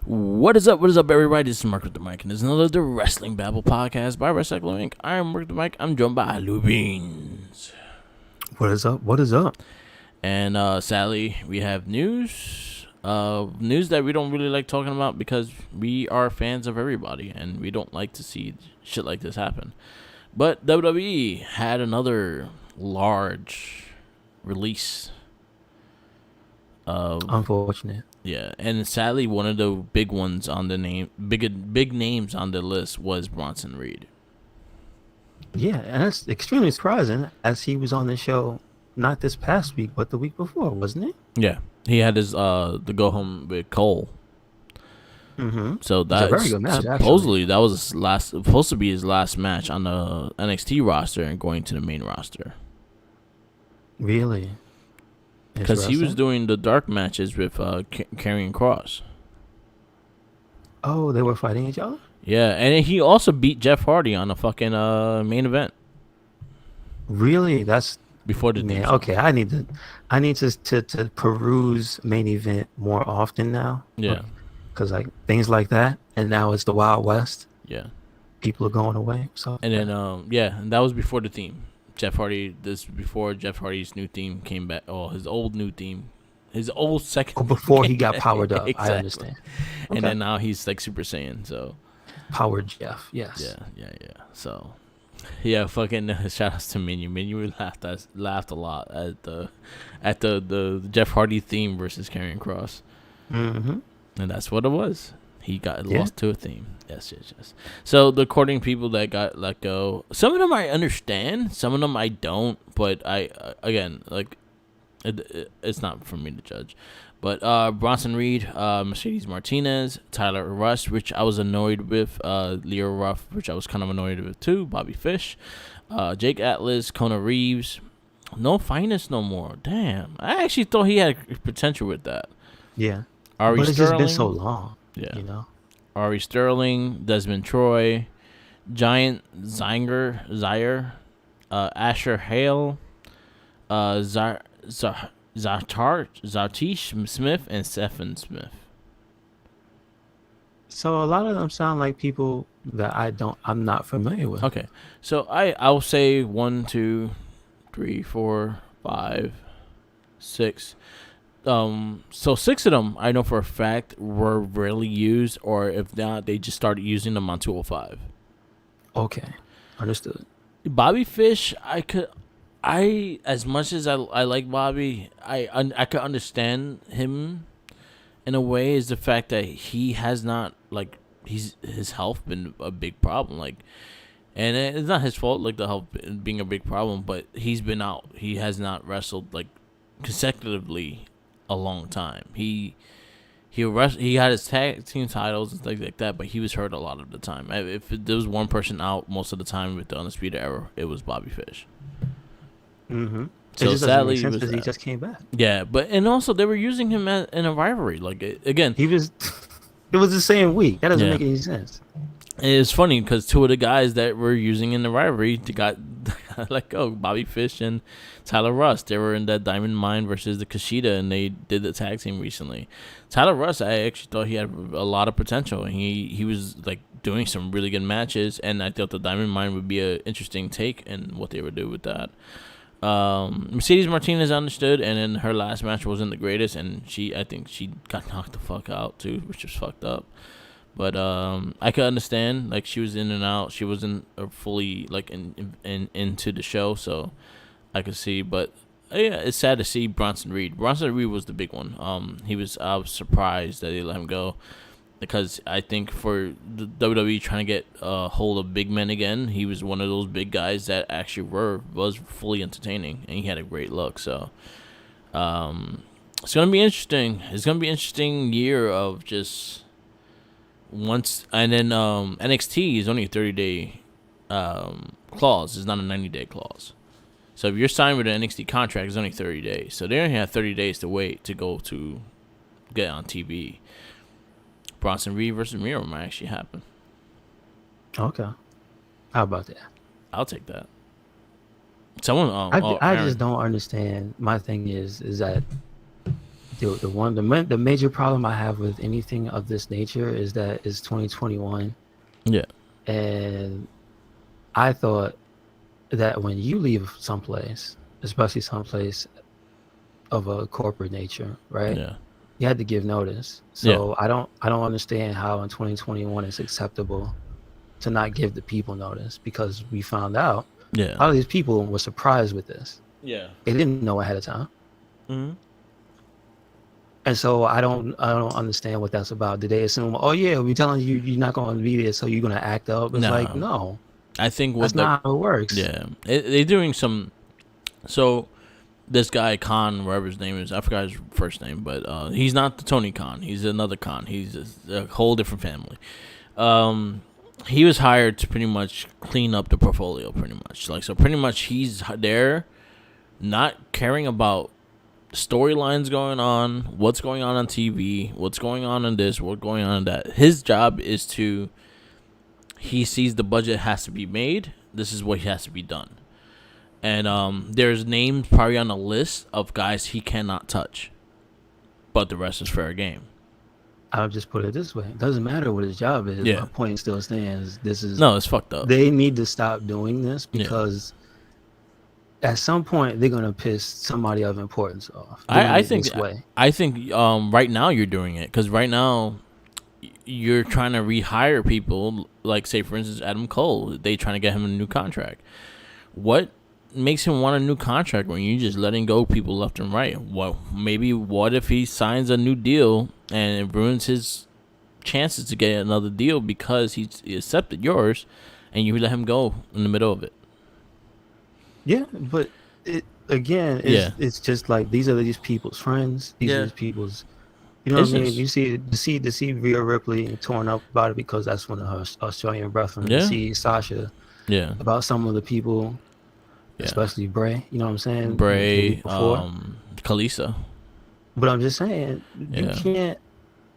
What is up? What is up, everybody? This is Mark with the Mic, and this is another The Wrestling Babble podcast by Wrestling Inc. I am Mark with the Mic. I'm joined by Lou Beans. What is up? What is up? And sadly, we have news. News that we don't really like talking about because we are fans of everybody, and we don't like to see shit like this happen. But WWE had another large release of Unfortunate. Yeah, and sadly, one of the big ones on the big names on the list was Bronson Reed. Yeah, and that's extremely surprising as he was on the show not this past week, but the week before, wasn't it? Yeah, he had his the go home with Cole. Mm-hmm. So It's a that very good match, supposedly that was supposed to be his last match on the NXT roster and going to the main roster. Really? Because he was doing the dark matches with Karrion Kross. Oh, they were fighting each other? Yeah, and he also beat Jeff Hardy on the fucking main event. Really? That's before the man. Okay, I need to peruse main event more often now. Yeah, because like things like that, and now it's the Wild West. Yeah, people are going away. So and then and that was before the theme. Jeff Hardy. This before Jeff Hardy's new theme came back. Oh, his old new theme, his old second. Oh, before he got powered up. Exactly. I understand. Okay. And then now he's like Super Saiyan. So powered Jeff. Yes. Yeah. So yeah, fucking shout outs to Menu. Menu laughed a lot at the Jeff Hardy theme versus Karrion Kross. Mm-hmm. And that's what it was. He got lost to a theme. Yes. So the courting people that got let go, some of them I understand, some of them I don't. But again, like, it's not for me to judge. But Bronson Reed, Mercedes Martinez, Tyler Rush, which I was annoyed with, Leo Ruff, which I was kind of annoyed with too, Bobby Fish, Jake Atlas, Kona Reeves. No Finest no more. Damn. I actually thought he had potential with that. Yeah. Ari but it's Sterling, just been so long. Yeah. You know? Ari Sterling, Desmond Troy, Giant Zaire, Asher Hale, Zartish Smith, and Stephen Smith. So a lot of them sound like people that I'm not familiar with. Okay. So I'll say 1, 2, 3, 4, 5, 6. So 6 of them I know for a fact were rarely used, or if not, they just started using them on 205. Okay, understood. Bobby Fish, as much as I like Bobby, I could understand him in a way, is the fact that he has not, like, his health been a big problem, like, and it's not his fault, like, the health being a big problem, but he's been out. He has not wrestled like consecutively a long time. He had his tag team titles and things like that, but he was hurt a lot of the time. If there was one person out most of the time with the Undisputed Era, it was Bobby Fish. Mm-hmm. So sadly, he just came back. Yeah, and also they were using him in a rivalry. Like, again, it was the same week. That doesn't make any sense. It's funny because 2 of the guys that were using in the rivalry got let go. Bobby Fish and Tyler Russ. They were in that Diamond Mine versus the Kushida, and they did the tag team recently. Tyler Russ, I actually thought he had a lot of potential, and he was like doing some really good matches, and I thought the Diamond Mine would be an interesting take in what they would do with that. Mercedes Martinez understood, and then her last match wasn't the greatest, and I think she got knocked the fuck out too, which was fucked up. But I could understand, like, she was in and out. She wasn't fully like into the show, so I could see. But yeah, it's sad to see Bronson Reed. Bronson Reed was the big one. I was surprised that they let him go, because I think for the WWE trying to get a hold of big men again, he was one of those big guys that actually was fully entertaining, and he had a great look. So it's gonna be interesting. It's gonna be an interesting year of just. And then NXT is only a 30-day clause. It's not a 90-day clause. So if you're signed with an NXT contract, it's only 30 days. So they only have 30 days to wait to go to get on TV. Bronson Reed versus Miro might actually happen. Okay. How about that? I'll take that. Someone. I just don't understand. My thing is that The major problem I have with anything of this nature is that it's 2021, Yeah. and I thought that when you leave someplace, especially someplace of a corporate nature, right? Yeah. You had to give notice. Yeah. So I don't understand how in 2021 it's acceptable to not give the people notice, because we found out Yeah. a lot of these people were surprised with this. Yeah. They didn't know ahead of time. Mm-hmm. And so I don't understand what that's about. Did they assume, oh yeah, we're telling you you're not going to be there, so you're going to act up? It's like, No. no, I think that's with the not how it works. yeah, they're doing some. So this guy Khan, whatever his name is, I forgot his first name, but he's not the Tony Khan. He's another Khan. He's a whole different family. He was hired to pretty much clean up the portfolio, pretty much. Like, so pretty much he's there, not caring about storylines going on, what's going on TV, what's going on in this, what's going on in that. His job is to. He sees the budget has to be made. This is what has to be done. And there's names probably on a list of guys he cannot touch, but the rest is fair game. I'll just put it this way: it doesn't matter what his job is. Yeah. My point still stands. This is No, it's fucked up. They need to stop doing this, because at some point they're gonna piss somebody of importance off. I think this way. I think right now you're doing it, because right now you're trying to rehire people. Like, say for instance Adam Cole, they trying to get him a new contract. What makes him want a new contract when you're just letting go people left and right? Well, maybe what if he signs a new deal and it ruins his chances to get another deal because he accepted yours, and you let him go in the middle of it? Yeah, but it's just like, these are these people's friends. These are these people's. You know what I mean? You see Rhea Ripley torn up about it because that's one of her Australian brethren. Yeah. You see Sasha. Yeah. About some of the people. Yeah. Especially Bray, you know what I'm saying? Bray, Kalisa. But I'm just saying, you can't.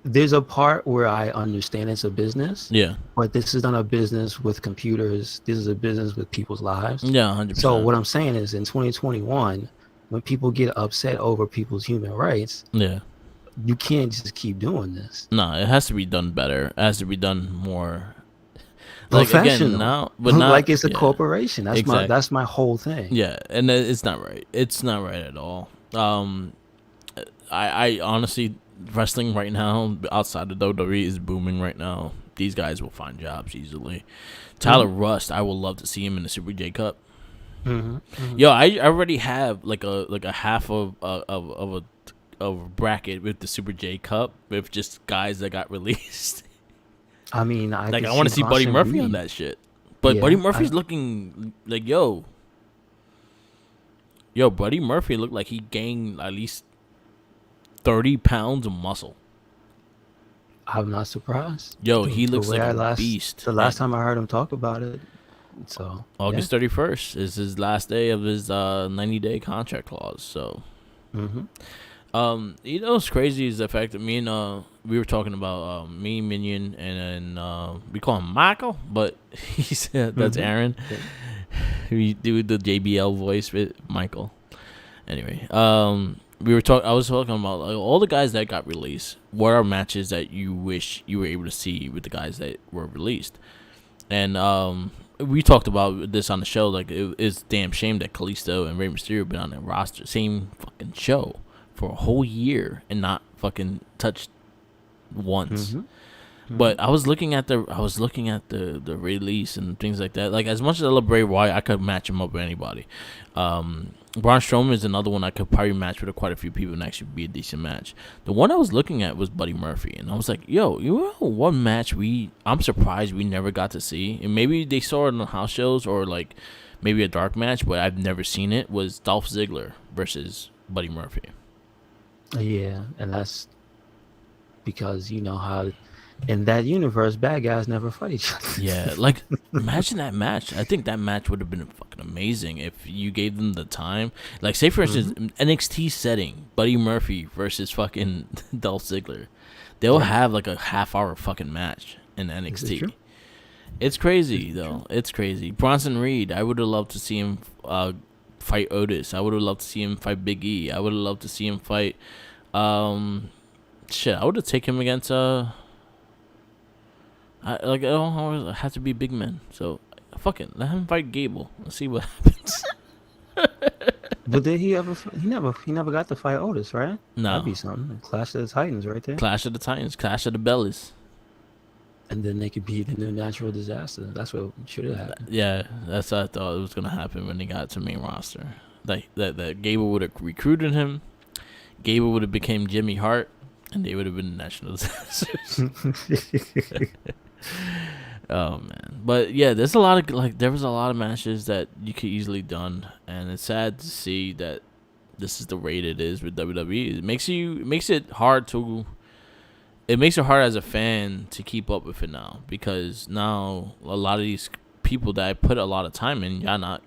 There's a part where I understand it's a business. Yeah. But this is not a business with computers. This is a business with people's lives. Yeah, 100%. So what I'm saying is, in 2021, when people get upset over people's human rights, you can't just keep doing this. No, it has to be done better. It has to be done more. Like, again, not like it's a corporation. That's my whole thing. Yeah, and it's not right. It's not right at all. I honestly, wrestling right now outside of WWE is booming right now. These guys will find jobs easily. Tyler Rust, I would love to see him in the Super J Cup. Yo, I already have like a half of a bracket with the Super J Cup with just guys that got released. I mean, I want to see Buddy Murphy on that shit. But Buddy Murphy's looking like, yo, Buddy Murphy looked like he gained at least 30 pounds of muscle. I'm not surprised. Yo, he looks like a beast. The last time I heard him talk about it, so August 31st is his last day of his 90-day contract clause. So, you know what's crazy is the fact that me and we were talking about me, Minion, and then we call him Michael, but he said that's Aaron. We do the JBL voice with Michael. Anyway, we were talking. I was talking about like, all the guys that got released. What are matches that you wish you were able to see with the guys that were released? And we talked about this on the show. Like, it's damn shame that Kalisto and Rey Mysterio been on the roster, same fucking show, for a whole year and not fucking touched once. But I was looking at the release and things like that. Like, as much as I love Bray Wyatt, I could match him up with anybody. Braun Strowman is another one I could probably match with quite a few people and actually be a decent match. The one I was looking at was Buddy Murphy, and I was like, yo, you know what match I'm surprised we never got to see, and maybe they saw it on the house shows or like maybe a dark match, but I've never seen it, was Dolph Ziggler versus Buddy Murphy. Yeah, and that's because you know how in that universe, bad guys never fight each other. Yeah, like, imagine that match. I think that match would have been fucking amazing if you gave them the time. Like, say, for instance, NXT setting, Buddy Murphy versus fucking Dolph Ziggler. They'll have, like, a half-hour fucking match in NXT. It's crazy, though. It's crazy. Bronson Reed, I would have loved to see him fight Otis. I would have loved to see him fight Big E. I would have loved to see him fight Shit, I would have taken him against I don't always have to be big men. So fuck it, let him fight Gable. Let's see what happens. But did he ever? He never got to fight Otis, right? No. That'd be something. Clash of the Titans, right there. Clash of the Titans, Clash of the Bellies. And then they could beat the new natural disaster. That's what should have happened. Yeah, that's what I thought it was gonna happen when they got to main roster. That Gable would have recruited him. Gable would have became Jimmy Hart, and they would have been the national disasters. Oh man, but yeah, there was a lot of matches that you could easily done, and it's sad to see that this is the rate it is with WWE. It makes it hard as a fan to keep up with it now, because now a lot of these people that I put a lot of time in, y'all not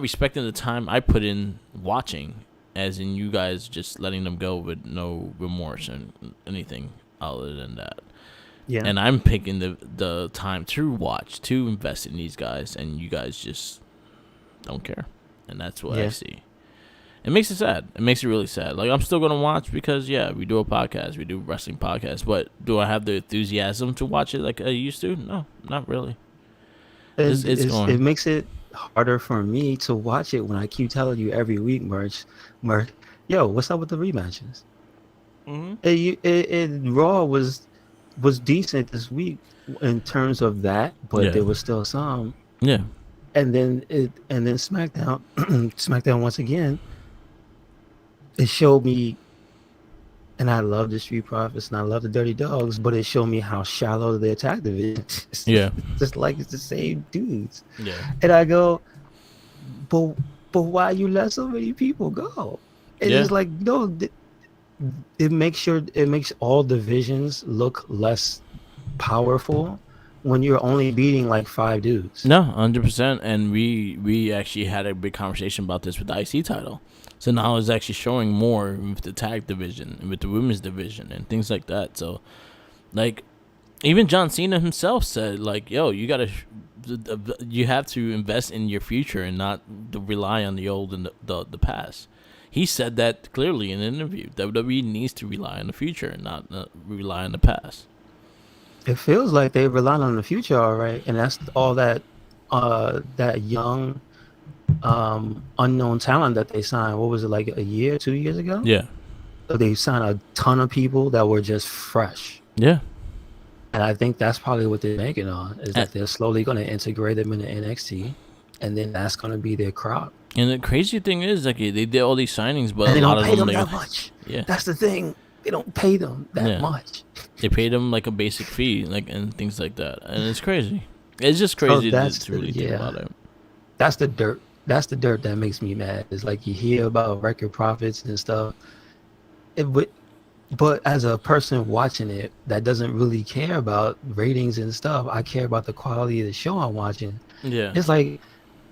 respecting the time I put in watching, as in you guys just letting them go with no remorse and anything other than that. Yeah. And I'm picking the time to watch, to invest in these guys, and you guys just don't care. And that's what I see. It makes it sad. It makes it really sad. Like, I'm still going to watch because, yeah, we do a podcast. We do a wrestling podcast. But do I have the enthusiasm to watch it like I used to? No, not really. It makes it harder for me to watch it when I keep telling you every week, Merch, yo, what's up with the rematches? Mm-hmm. Raw was decent this week in terms of that, but there was still some. Yeah. And then SmackDown once again, it showed me, and I love the Street Profits and I love the Dirty Dogs, but it showed me how shallow the attack division is. Yeah. Just like it's the same dudes. Yeah. And I go, but why you let so many people go? And it's like, no, it makes all divisions look less powerful when you're only beating like 5 dudes. No, 100%. And we actually had a big conversation about this with the IC title. So now it's actually showing more with the tag division and with the women's division and things like that. So, like, even John Cena himself said, like, yo, you have to invest in your future and not rely on the old and the past. He said that clearly in an interview. WWE needs to rely on the future and not rely on the past. It feels like they rely on the future, all right, and that's all that young unknown talent that they signed. What was it, like a year, 2 years ago? Yeah. So they signed a ton of people that were just fresh. Yeah. And I think that's probably what they're banking on, is that they're slowly going to integrate them into NXT, and then that's going to be their crop. And the crazy thing is, like, they did all these signings, but and they a lot don't of pay them that much. Yeah, that's the thing. They don't pay them that much. They pay them like a basic fee, like, and things like that, and it's crazy. It's just crazy to really think about it. That's the dirt. That's the dirt that makes me mad. It's like you hear about record profits and stuff, but as a person watching it that doesn't really care about ratings and stuff, I care about the quality of the show I'm watching. Yeah, it's like,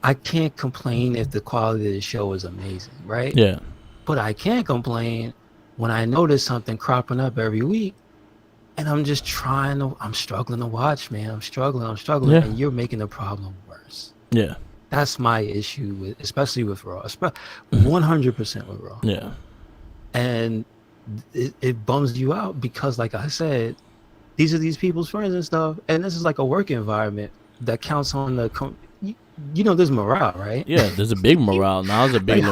I can't complain if the quality of the show is amazing, right? Yeah. But I can't complain when I notice something cropping up every week, and I'm just I'm struggling to watch, man. I'm struggling, yeah. And you're making the problem worse. Yeah. That's my issue, especially with Raw. 100% with Raw. Yeah. And it bums you out because, like I said, these are these people's friends and stuff, and this is like a work environment that counts on the... there's morale, right? Yeah, there's a big morale. Now there's a big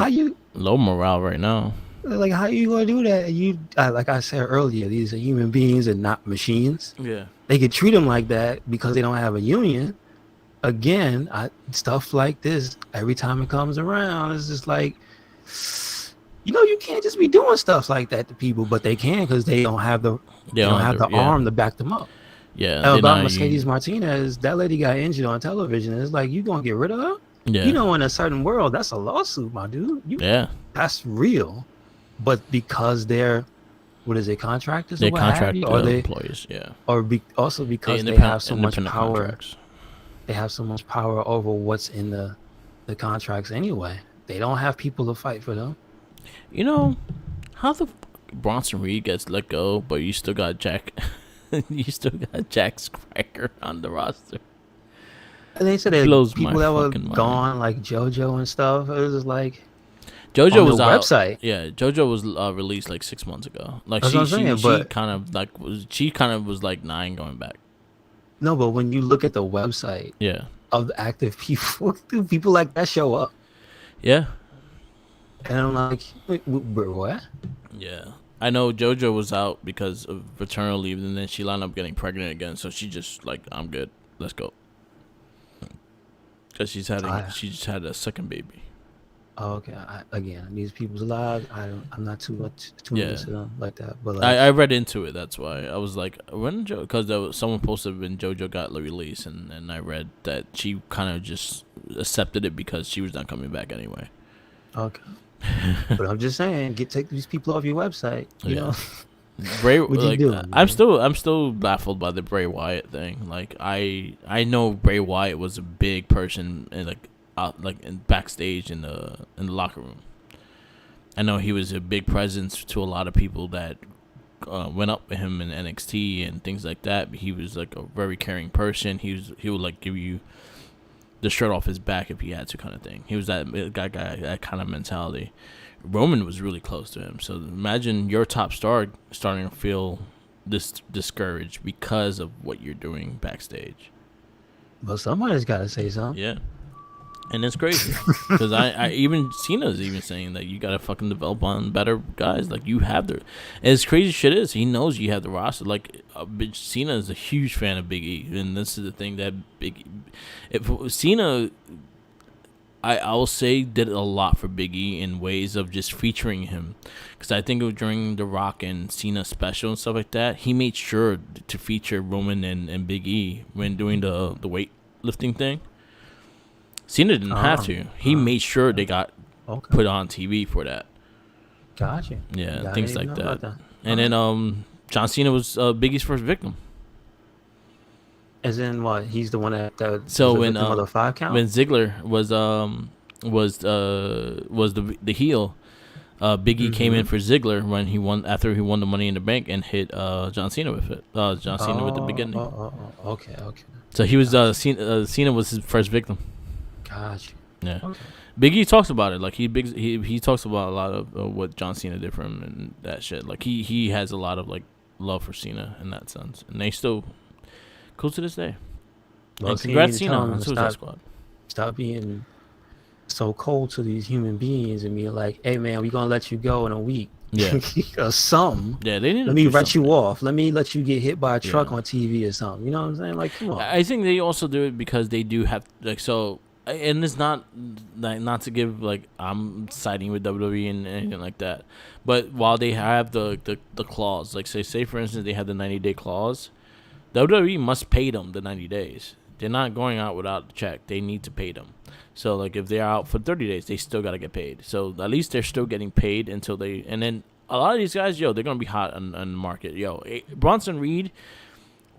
low morale right now. Like, how you going to do that? Like I said earlier, these are human beings and not machines. Yeah. They could treat them like that because they don't have a union. Again, stuff like this, every time it comes around, it's just like, you can't just be doing stuff like that to people, but they can because they don't have the arm to back them up. Yeah. About Mercedes Martinez, that lady got injured on television. It's like, you gonna get rid of her? Yeah. In a certain world, that's a lawsuit, my dude. That's real. But because they're, what is it, contractors? They're contracted employees, yeah. Also because they have so much power. Contracts. They have so much power over what's in the contracts anyway. They don't have people to fight for them. How the Bronson Reed gets let go, but you still got Jack... You still got Jack Swagger on the roster. And they said that people that were gone, like JoJo and stuff, it was just like... JoJo on the was out. website. Yeah, JoJo was released like 6 months ago. Like That's what I'm saying, she but kind of like was like, nah, I ain't going back. no, but when you look at the website Yeah, of the active people, do people like that show up? yeah, And I'm like, wait, what? yeah. I know JoJo was out because of paternal leave, and then she lined up getting pregnant again. So she just like, I'm good. Let's go. Because she just had a second baby. Oh, okay. Again, these people's lives, I'm not too into them like that. But like, I read into it. That's why I was like, when because someone posted when JoJo got released, and I read that she kind of just accepted it because she was not coming back anyway. Okay. But I'm just saying, take these people off your website. You know. Bray, what like, you doing? I'm still baffled by the Bray Wyatt thing. Like I know Bray Wyatt was a big person and in backstage in the locker room. I know he was a big presence to a lot of people that went up with him in NXT and things like that. But he was like a very caring person. He would like give you the shirt off his back if he had to, kind of thing. He was that guy that kind of mentality. Roman was really close to him. So imagine your top star starting to feel discouraged because of what you're doing backstage. Well, somebody's got to say something. Yeah. And it's crazy because I even Cena's even saying that you gotta fucking develop on better guys. Like you have the, and as crazy shit is, he knows you have the roster. Like Cena is a huge fan of Big E, and this is the thing that if Cena, I will say did a lot for Big E in ways of just featuring him, because I think it was during the Rock and Cena special and stuff like that. He made sure to feature Roman and Big E when doing the weightlifting thing. Cena didn't have to. He made sure they got put on TV for that. Gotcha. Yeah, things like that. And then John Cena was Big E's first victim. As in what? He's the one that so was when the victim of the 5 count? When Ziggler was the heel, Big E came in for Ziggler when he won the Money in the Bank and hit John Cena with it. John Cena with the beginning. Okay. So he was Cena was his first victim. Gotcha. Yeah. Okay. Big E talks about it. Like he talks about a lot of what John Cena did for him and that shit. Like he has a lot of like love for Cena in that sense, and they still cool to this day. Well, and congrats Cena on Suicide Squad. Stop being so cold to these human beings and be like, "Hey man, we gonna let you go in a week." Yeah. Or something. Yeah, they need. Let me write you off. Let me let you get hit by a truck on TV or something. You know what I'm saying? Like, come on. I think they also do it because they do have like so. And it's not to give like I'm siding with WWE and anything like that, but while they have the clause, like say for instance they have the 90-day clause, WWE must pay them the 90 days. They're not going out without a check. They need to pay them. So like if they're out for 30 days, they still gotta get paid. So at least they're still getting paid until they. And then a lot of these guys, they're gonna be hot on the market. Bronson Reed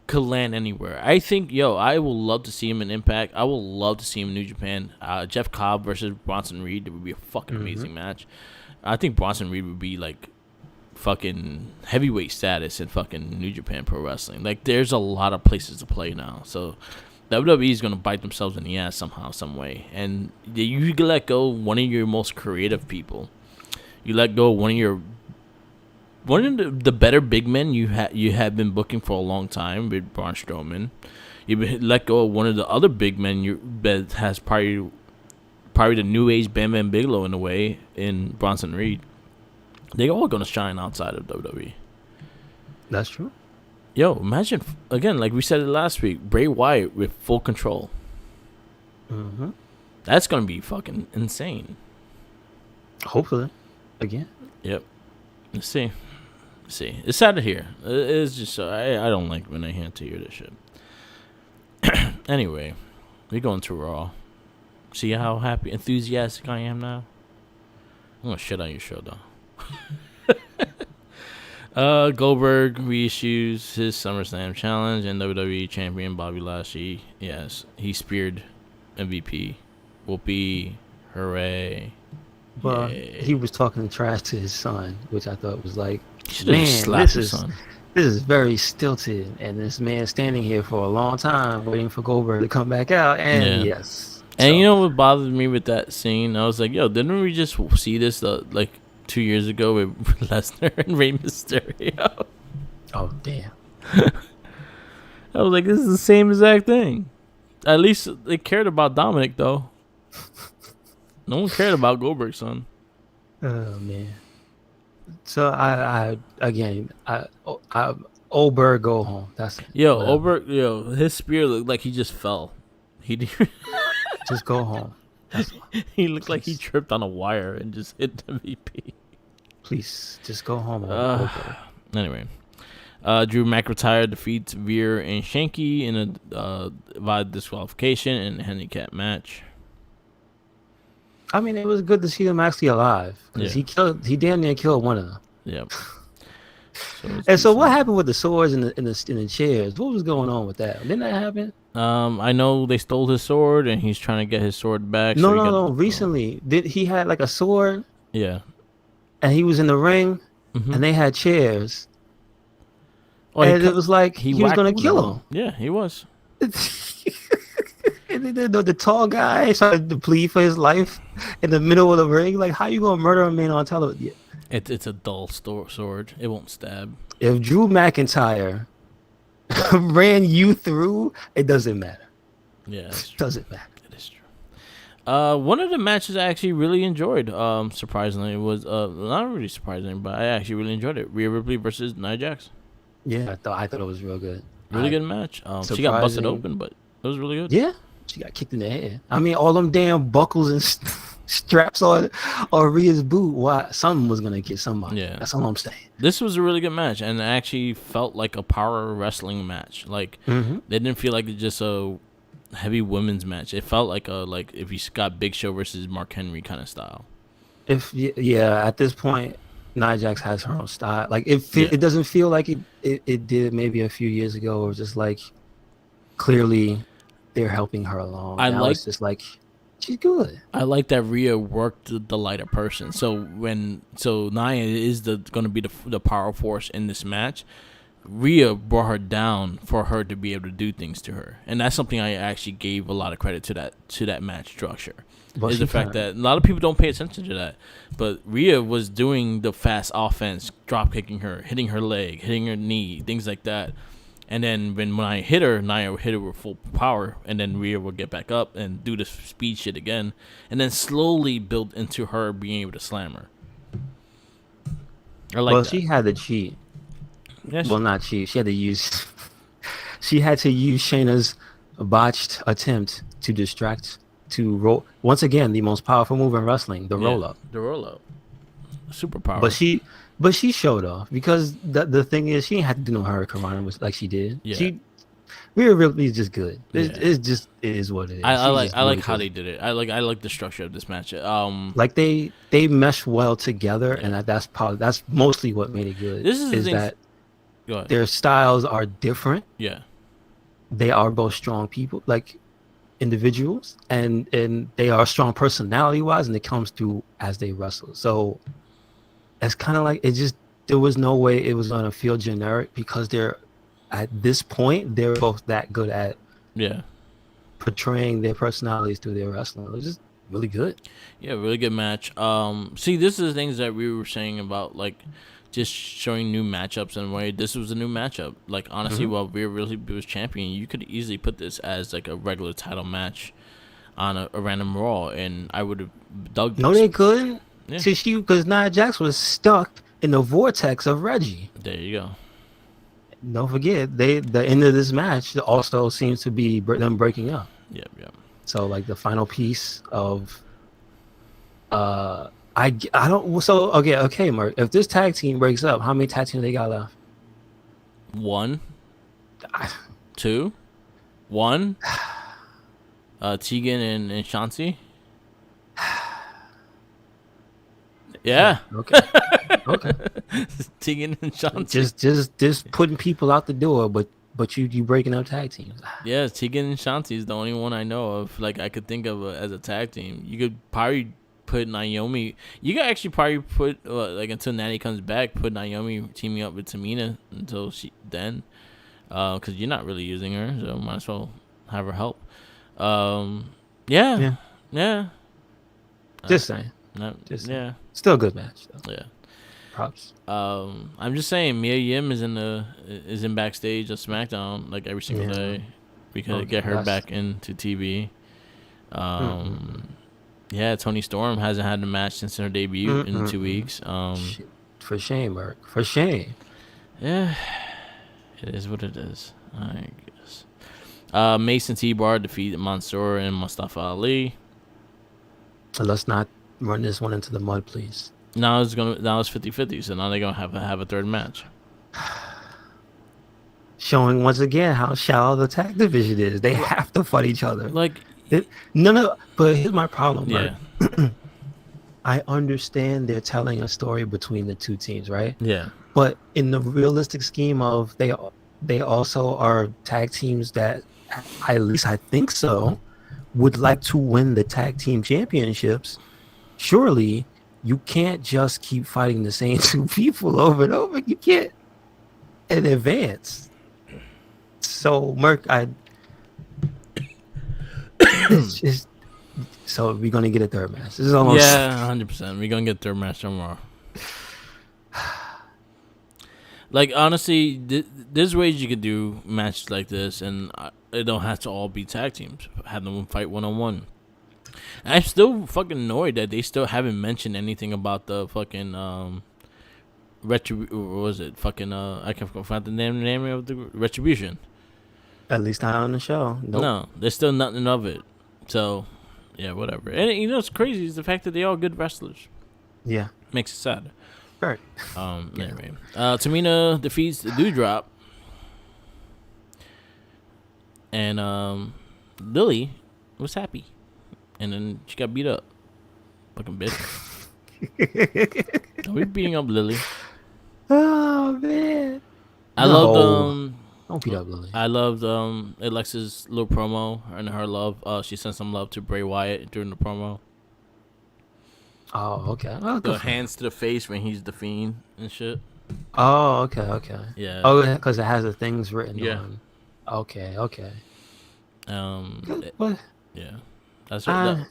could land anywhere. I think, I will love to see him in Impact. I will love to see him in New Japan. Jeff Cobb versus Bronson Reed, it would be a fucking amazing match. I think Bronson Reed would be like fucking heavyweight status in fucking New Japan Pro Wrestling. Like there's a lot of places to play now. So WWE is gonna bite themselves in the ass somehow, some way. And you let go one of your most creative people. You let go one of the better big men you have been booking for a long time with Braun Strowman. You let go of one of the other big men that has probably the new age Bam Bam Bigelow in a way in Bronson Reed. They're all gonna shine outside of WWE. That's true. Imagine again, like we said it last week, Bray Wyatt with full control. That's gonna be fucking insane. Hopefully, again. Yep. Let's see. It's sad to hear. It's just I don't like when I hear this shit. Anyway, we going to Raw. See how happy, enthusiastic I am now. I'm gonna shit on your show though. Goldberg reissues his SummerSlam challenge, and WWE champion Bobby Lashley. Yes, he speared MVP. Whoopee! Hooray! Well, he was talking trash to his son, which I thought was like, man, this is very stilted. And this man standing here for a long time waiting for Goldberg to come back out. And yes. And you know what bothered me with that scene? I was like, yo, didn't we just see this like 2 years ago with Lesnar and Rey Mysterio? Oh, damn. I was like, this is the same exact thing. At least they cared about Dominic, though. No one cared about Goldberg's son. Oh, man. So Oberg go home. That's Oberg, his spirit looked like he just fell. He just go home. He looked like he tripped on a wire and just hit MVP. Please, just go home. Anyway, Drew McIntyre defeats Veer and Shanky in a via disqualification in a handicap match. I mean, it was good to see them actually alive because he damn near killed one of them. Yep. So what happened with the swords and the chairs? What was going on with that? Didn't that happen? I know they stole his sword and he's trying to get his sword back. No. Recently, he had like a sword? Yeah. And he was in the ring, and they had chairs. And it was like he was going to kill him. Yeah, he was. And the tall guy started to plead for his life in the middle of the ring. Like, how you going to murder a man on television? It's a dull sword. It won't stab. If Drew McIntyre ran you through, it doesn't matter. Yeah, it doesn't matter. It is true. One of the matches I actually really enjoyed. Surprisingly, it was not really surprising, but I actually really enjoyed it. Rhea Ripley versus Nia Jax. Yeah, I thought it was real good. Really good match. She got busted open, but it was really good. Yeah, she got kicked in the head. I mean, all them damn buckles and straps on Rhea's boot. Why? Something was gonna get somebody. Yeah, that's all I'm saying. This was a really good match, and it actually felt like a power wrestling match. Like they didn't feel like just a heavy women's match. It felt like if you got Big Show versus Mark Henry kind of style. At this point, Nia Jax has her own style. Like it doesn't feel like it did maybe a few years ago, or just like clearly they're helping her along. It's just like she's good. I like that Rhea worked the lighter person. So Nia is going to be the power force in this match. Rhea brought her down for her to be able to do things to her, and that's something I actually gave a lot of credit to that match structure. Is the fact that a lot of people don't pay attention to that, but Rhea was doing the fast offense, drop kicking her, hitting her leg, hitting her knee, things like that. And then when I hit her, Nia would hit her with full power, and then Rhea would get back up and do the speed shit again, and then slowly build into her being able to slam her. She had to cheat. Yes. Well, not cheat. She had to use Shayna's botched attempt to distract. To roll once again, the most powerful move in wrestling, the roll up. The roll up, super powerful. But she showed off because the thing is, she didn't have to do no hurricanrana like she did. Yeah. Rhea Ripley is just good. It is what it is. I like how they did it. I like the structure of this match. Like they mesh well together, and that's mostly what made it good. This is that their styles are different. Yeah, they are both strong people, like individuals, and they are strong personality wise, and it comes through as they wrestle. So it's kind of like there was no way it was gonna feel generic because they're at this point they're both that good at portraying their personalities through their wrestling. It was just really good. Yeah, really good match. See, this is the things that we were saying about like just showing new matchups in a way. This was a new matchup. Like honestly, while Rhea Ripley was champion, you could easily put this as like a regular title match on a random Raw, and I would have dug. No, they couldn't. Yeah. Because Nia Jax was stuck in the vortex of Reggie. There you go. Don't forget, the end of this match also seems to be them breaking up. Yep. So like the final piece of, I don't. So okay, Mark. If this tag team breaks up, how many tag teams they got left? 1, 2, 1. Tegan and Shanti. Yeah. Okay. Tegan and Shanti. Just putting people out the door, but you breaking up tag teams. Yeah, Tegan and Shanti is the only one I know of. Like I could think of as a tag team. You could probably put Naomi. You could actually probably put until Natty comes back. Put Naomi teaming up with Tamina until because you're not really using her, so might as well have her help. Yeah. Yeah. Just saying. No, saying. Still a good match though. Yeah. Props. I'm just saying, Mia Yim is in backstage of SmackDown like every single day. We could get her back into TV. Yeah, Toni Storm hasn't had a match since her debut in 2 weeks. For shame, Mark. For shame. Yeah, it is what it is, I guess. Mason T-Bar defeated Mansoor and Mustafa Ali. Let's not run this one into the mud, please. Now it's 50-50, so now they're gonna have a third match. Showing once again how shallow the tag division is. They have to fight each other. Like, no. But here's my problem. Yeah. I understand they're telling a story between the two teams, right? Yeah. But in the realistic scheme of they also are tag teams that, at least I think so, would like to win the tag team championships. Surely you can't just keep fighting the same two people over and over. You can't in advance. So Merc, so we're gonna get a third match. This is almost 100%. We're gonna get a third match tomorrow. Like, honestly, there's ways you could do matches like this, and it don't have to all be tag teams. Have them fight 1-on-1. I'm still fucking annoyed that they still haven't mentioned anything about the fucking what was it? Fucking I can't find the name of the Retribution. At least not on the show. Nope. No, there's still nothing of it. So, yeah, whatever. And you know what's crazy is the fact that they're all good wrestlers. Yeah, makes it sad. Right. Anyway, Tamina defeats the Doudrop, and Lily was happy, and then she got beat up. Fucking bitch. Don't be beating up Lily. Oh man. Don't beat up Lily. I loved Alexa's little promo and her love. She sent some love to Bray Wyatt during the promo. Oh, okay. Oh, the hands to the face when he's the Fiend and shit. Oh, okay. Yeah. Oh, because it has the things written on. Okay. What? Yeah. That's her,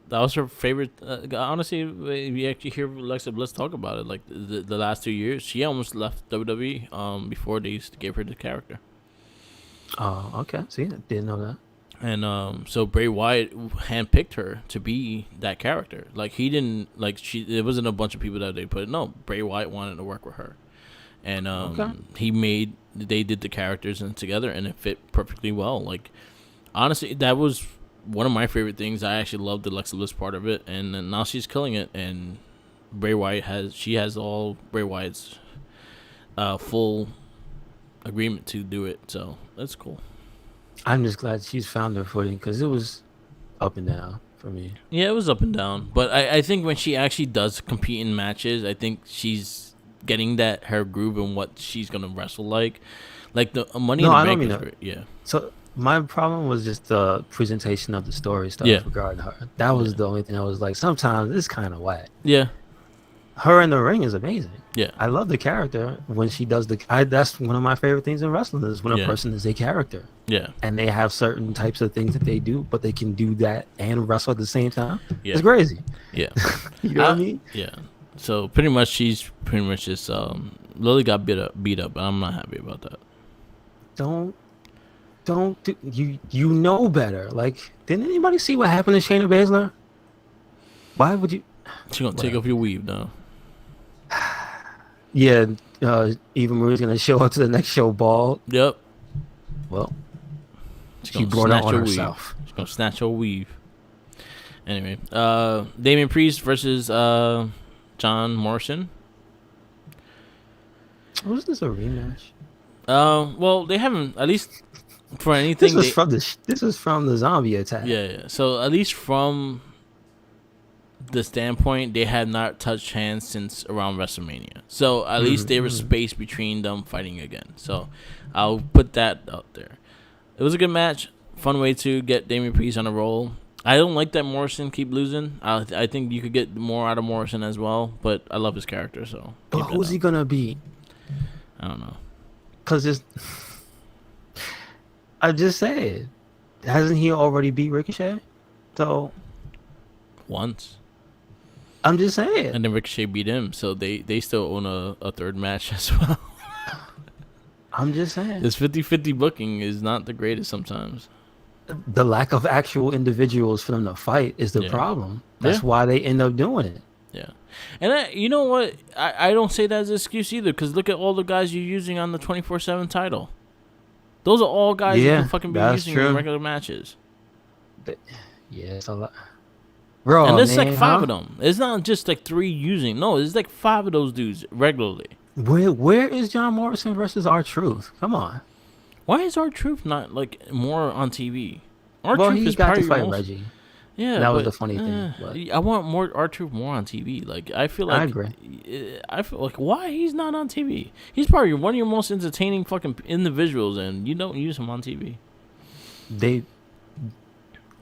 that was her favorite. Honestly, if you actually hear Alexa Bliss talk about it, like the last 2 years, she almost left WWE before they used to give her the character. Oh, okay. See, I didn't know that. And so Bray Wyatt handpicked her to be that character. Like, he didn't, like, it wasn't a bunch of people that they put. No, Bray Wyatt wanted to work with her, and they did the characters and together, and it fit perfectly well. Like, honestly, that was one of my favorite things. I actually loved the Alexa Bliss part of it, and now she's killing it. And Bray Wyatt has all Bray Wyatt's full agreement to do it, so that's cool. I'm just glad she's found her footing, because it was up and down for me. Yeah, it was up and down, but I think when she actually does compete in matches, I think she's getting her groove and what she's gonna wrestle like the Money in the Bank is great. Yeah. So my problem was just the presentation of the story stuff regarding her. That was the only thing I was like, sometimes it's kind of whack. Yeah. Her in the ring is amazing. Yeah. I love the character when she does that's one of my favorite things in wrestling is when a person is a character. Yeah. And they have certain types of things that they do, but they can do that and wrestle at the same time. Yeah. It's crazy. Yeah. You know what I mean? Yeah. So pretty much she's just Lily got beat up, but I'm not happy about that. Don't do, you know better. Like, didn't anybody see what happened to Shayna Baszler? Why would you? She's gonna take off your weave now. Yeah, Eva Marie's gonna show up to the next show bald. Yep. Well, she brought it on herself. She's gonna snatch her weave. Anyway, Damian Priest versus John Morrison. Was this a rematch? Well, they haven't, at least for anything. This was from the zombie attack. Yeah. So at least from the standpoint, they had not touched hands since around WrestleMania. So at least there was space between them fighting again. So I'll put that out there. It was a good match. Fun way to get Damian Priest on a roll. I don't like that Morrison keep losing. I think you could get more out of Morrison as well, but I love his character. So, but who's he gonna be? I don't know. Cause I just said, hasn't he already beat Ricochet? So once. I'm just saying. And then Ricochet beat him, so they still own a third match as well. I'm just saying. This 50-50 booking is not the greatest sometimes. The lack of actual individuals for them to fight is the problem. That's why they end up doing it. Yeah. And you know what? I don't say that as an excuse either, because look at all the guys you're using on the 24/7 title. Those are all guys you can fucking be using in regular matches. Yeah, it's a lot. Bro, and there's like 5 of them. It's not just like 3 using. No, it's like 5 of those dudes regularly. Where is John Morrison versus R-Truth? Come on. Why is R-Truth not like more on TV? R-Truth is got to fight Reggie. Yeah, that was the funny thing. But I want more R-Truth more on TV. Like I feel like I agree. I feel like why he's not on TV? He's probably one of your most entertaining fucking individuals, and you don't use him on TV.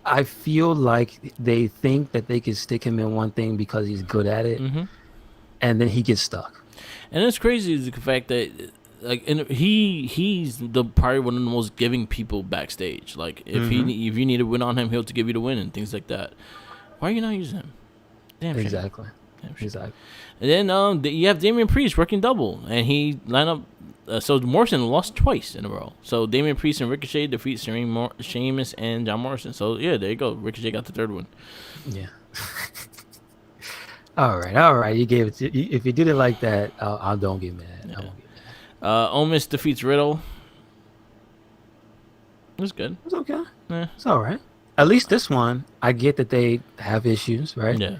I feel like they think that they can stick him in one thing because he's good at it, and then he gets stuck. And it's crazy is the fact that like, and he's probably one of the most giving people backstage. Like if you need a win on him, he'll to give you the win and things like that. Why are you not using him? Damn exactly. Damn exactly. And then you have Damian Priest working double, and he line up. So Morrison lost twice in a row. So Damian Priest and Ricochet defeat Sheamus and John Morrison. So yeah, there you go. Ricochet got the third one. Yeah. All right. You gave it. If you did it like that, I don't get mad. Yeah. I won't get mad. Omos defeats Riddle. It was good. It's okay. Yeah. It's all right. At least this one, I get that they have issues, right? Yeah.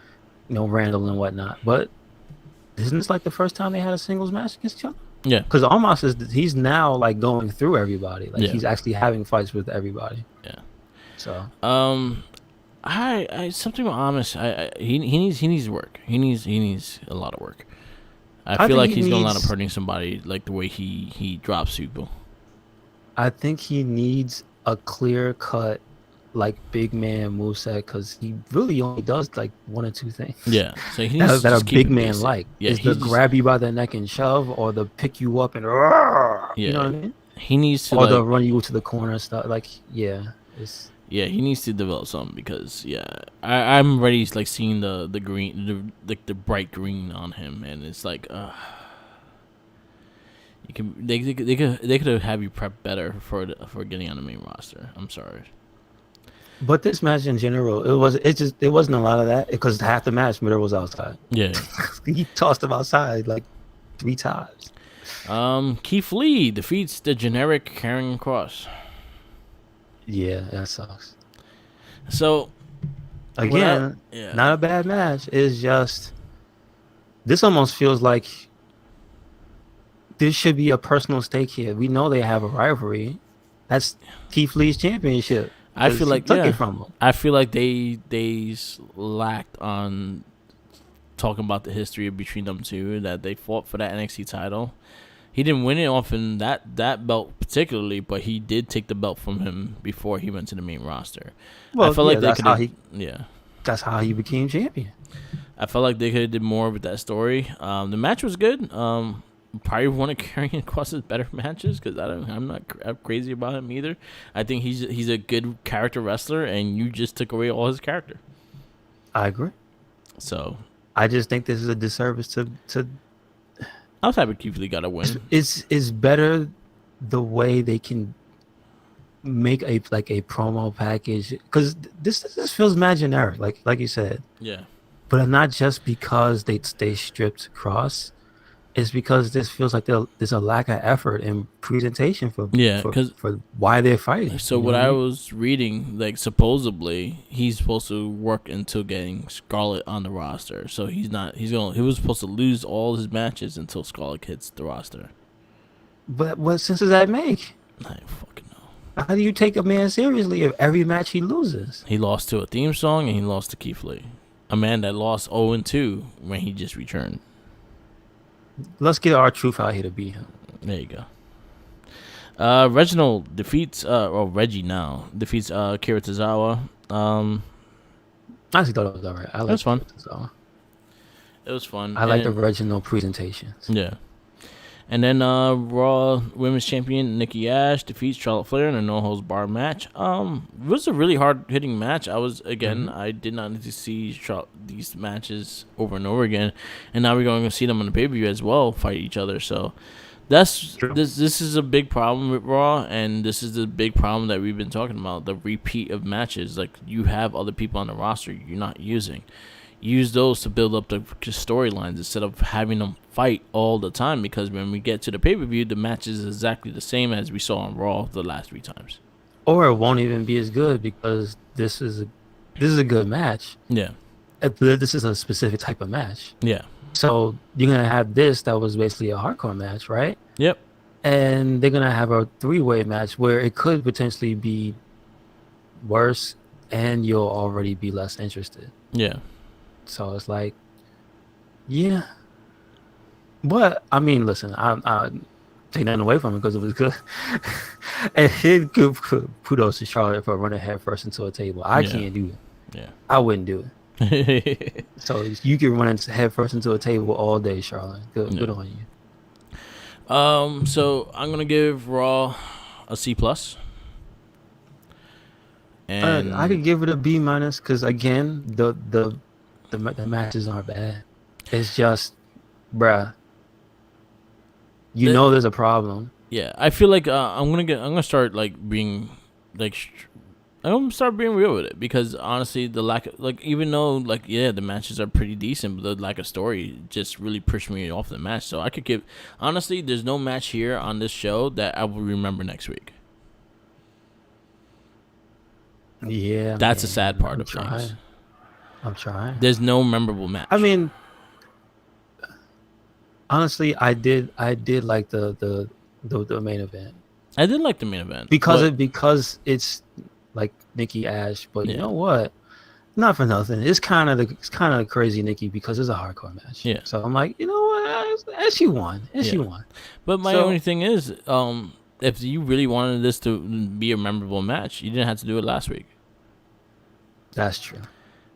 Randall and whatnot. But isn't this like the first time they had a singles match against each other? Yeah. Because he's now like going through everybody. Like he's actually having fights with everybody. Yeah. So. I something with Omos. He needs work. He needs a lot of work. I feel like he's going out of hurting somebody like the way he drops people. I think he needs a clear cut, like big man moveset because he really only does like 1 or 2 things. Yeah, so he needs that a big man like. Yeah, is the grab you by the neck and shove, or the pick you up and you know what I mean? He needs to, or the run you to the corner stuff. Like he needs to develop something because I'm ready like seeing the green, the bright green on him, and it's like they could have you prep better for getting on the main roster. I'm sorry. But this match in general, it wasn't a lot of that because half the match Middle was outside. Yeah, he tossed him outside like 3 times. Keith Lee defeats the generic Karrion Kross. Yeah, that sucks. So again, not a bad match. It's just this almost feels like this should be a personal stake here. We know they have a rivalry. That's Keith Lee's championship. I feel like took it from him. I feel like they lacked on talking about the history between them two. That they fought for that NXT title. He didn't win it off in that belt particularly, but he did take the belt from him before he went to the main roster. Well, I felt like that's how he became champion. I felt like they could have did more with that story. The match was good. Probably one of Karrion Kross's better matches because I'm not crazy about him either. I think he's a good character wrestler, and you just took away all his character. I agree. So I just think this is a disservice to. I was happy Keith Lee got a win. It's better the way they can make a promo package because this feels mad generic, like you said. Yeah. But not just because they stripped Cross. It's because this feels like there's a lack of effort and presentation for why they're fighting. So what I was reading, like supposedly he's supposed to work until getting Scarlett on the roster. So he was supposed to lose all his matches until Scarlett hits the roster. But what sense does that make? I don't fucking know. How do you take a man seriously if every match he loses? He lost to a theme song and he lost to Keith Lee, a man that lost 0-2 when he just returned. Let's get R-Truth out here to beat him. There you go. Reginald defeats Reggie now defeats Kira Tozawa. I actually thought it was alright. It was fun. It was fun. I like the Reginald presentations. Yeah. And then Raw Women's Champion Nikki Ash defeats Charlotte Flair in a no holds bar match. It was a really hard hitting match. I did not need to see these matches over and over again, and now we're going to see them on the pay per view as well, fight each other. So this is a big problem with Raw, and this is the big problem that we've been talking about: the repeat of matches. Like, you have other people on the roster you're not using. Use those to build up the storylines instead of having them fight all the time, because when we get to the pay-per-view, the match is exactly the same as we saw on Raw the last 3 times. Or it won't even be as good, because this is a good match. Yeah. This is a specific type of match. Yeah. So you're going to have this that was basically a hardcore match, right? Yep. And they're going to have a 3-way match where it could potentially be worse, and you'll already be less interested. Yeah. So it's like, yeah. But, I mean, listen, I take nothing away from it because it was good. And it good kudos to Charlotte for running head first into a table. I can't do it. Yeah. I wouldn't do it. So you can run head first into a table all day, Charlotte. Good on you. So I'm going to give Raw a C+. And I could give it a B- because, again, the matches aren't bad. It's just, bruh, there's a problem. Yeah, I feel like I'm gonna start being real with it, because honestly, the lack of, even though the matches are pretty decent, but the lack of story just really pushed me off the match. So I could give, honestly, there's no match here on this show that I will remember next week. Yeah, that's a sad part of things. I'm trying. There's no memorable match. I mean, honestly, I did like the main event. I did like the main event because it's like Nikki Ash, but you know what? Not for nothing. It's kind of crazy Nikki, because it's a hardcore match. Yeah. So I'm like, you know what? She won. She won. But my only thing is, if you really wanted this to be a memorable match, you didn't have to do it last week. That's true.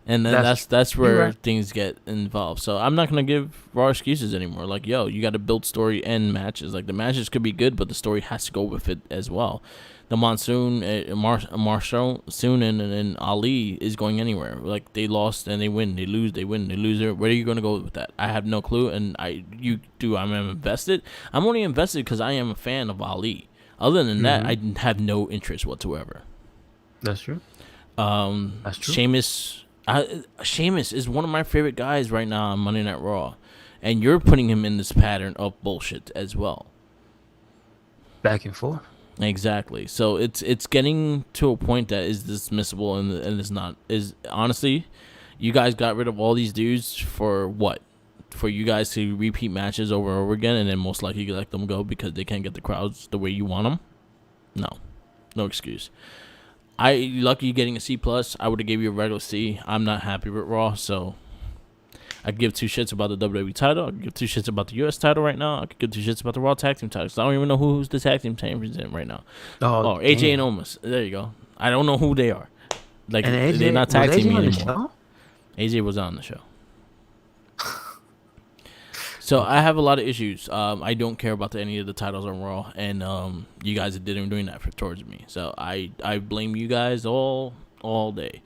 And then that's where things get involved. So I'm not gonna give Raw excuses anymore. You got to build story and matches. The matches could be good, but the story has to go with it as well. The Monsoon, Marshall, Soon, and Ali is going anywhere. They lost and they win, they lose, they win, they lose. Where are you gonna go with that? I have no clue. And I'm invested. I'm only invested because I am a fan of Ali. Other than that, I have no interest whatsoever. That's true. That's true. Sheamus is one of my favorite guys right now on Monday Night Raw, and you're putting him in this pattern of bullshit as well. Back and forth. Exactly. So it's getting to a point that is dismissible, and it's not. Is honestly, you guys got rid of all these dudes for what? For you guys to repeat matches over and over again, and then most likely you let them go because they can't get the crowds the way you want them? No excuse. Lucky you getting a C+. I would have gave you a regular C. I'm not happy with Raw, so I give 2 shits about the WWE title. I give 2 shits about the US title right now. I could give 2 shits about the Raw Tag Team titles. I don't even know who's the Tag Team champions in right now. Oh, AJ and Omos. There you go. I don't know who they are. They're not tag teaming anymore. AJ was on the show. So I have a lot of issues. I don't care about any of the titles on Raw, and you guys didn't doing that towards me. So I blame you guys all day.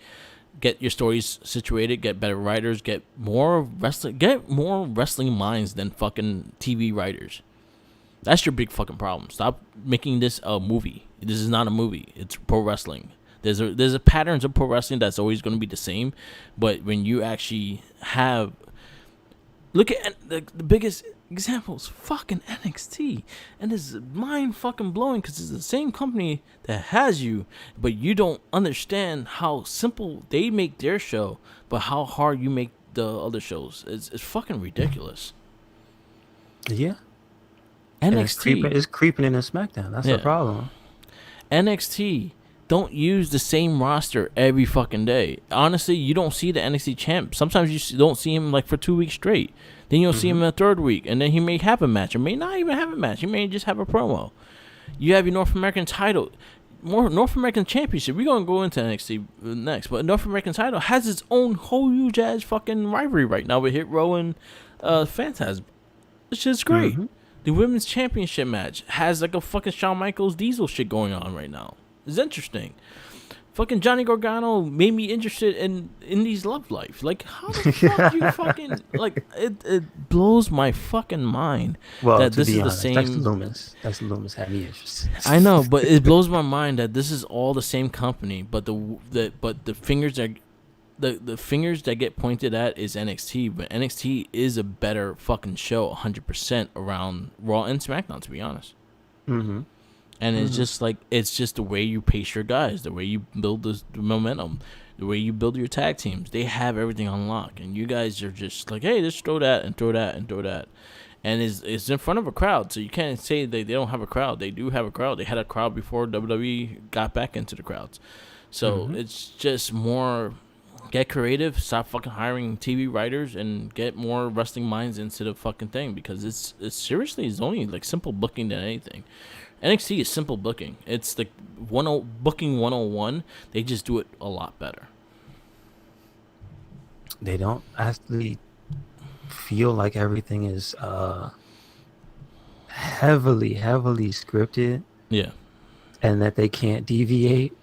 Get your stories situated. Get better writers. Get more wrestling minds than fucking TV writers. That's your big fucking problem. Stop making this a movie. This is not a movie. It's pro wrestling. There's a patterns of pro wrestling that's always going to be the same, but when you actually have look at the biggest examples, fucking NXT. And this is mind fucking blowing because it's the same company that has you, but you don't understand how simple they make their show, but how hard you make the other shows. It's fucking ridiculous. Yeah. NXT. It's creeping into SmackDown. That's the problem. NXT. Don't use the same roster every fucking day. Honestly, you don't see the NXT champ. Sometimes you don't see him for 2 weeks straight. Then you'll see him in the third week, and then he may have a match, or may not even have a match. He may just have a promo. You have your North American title, North American Championship. We're gonna go into NXT next, but North American title has its own whole huge ass fucking rivalry right now with Hit Row and Phantasm. It's just great. The women's championship match has like a fucking Shawn Michaels Diesel shit going on right now. It's interesting. Fucking Johnny Gargano made me interested in Indy's love life. Like, how the fuck you fucking like? It blows my fucking mind that this is honest, the same. That's Loomis had me interested. I know, but it blows my mind that this is all the same company, but the fingers that the fingers that get pointed at is NXT, but NXT is a better fucking show, 100% around Raw and SmackDown, to be honest. Mm-hmm. And it's just like, it's just the way you pace your guys, the way you build the momentum, the way you build your tag teams. They have everything on lock, and you guys are just like, hey, just throw that and throw that and throw that. And it's in front of a crowd, so you can't say they don't have a crowd. They do have a crowd. They had a crowd before WWE got back into the crowds. So it's just more, get creative, stop fucking hiring TV writers, and get more wrestling minds into the fucking thing, because it's seriously, it's only like simple booking than anything. NXT is simple booking. It's like booking 101. They just do it a lot better. They don't actually feel like everything is heavily scripted. Yeah. And that they can't deviate.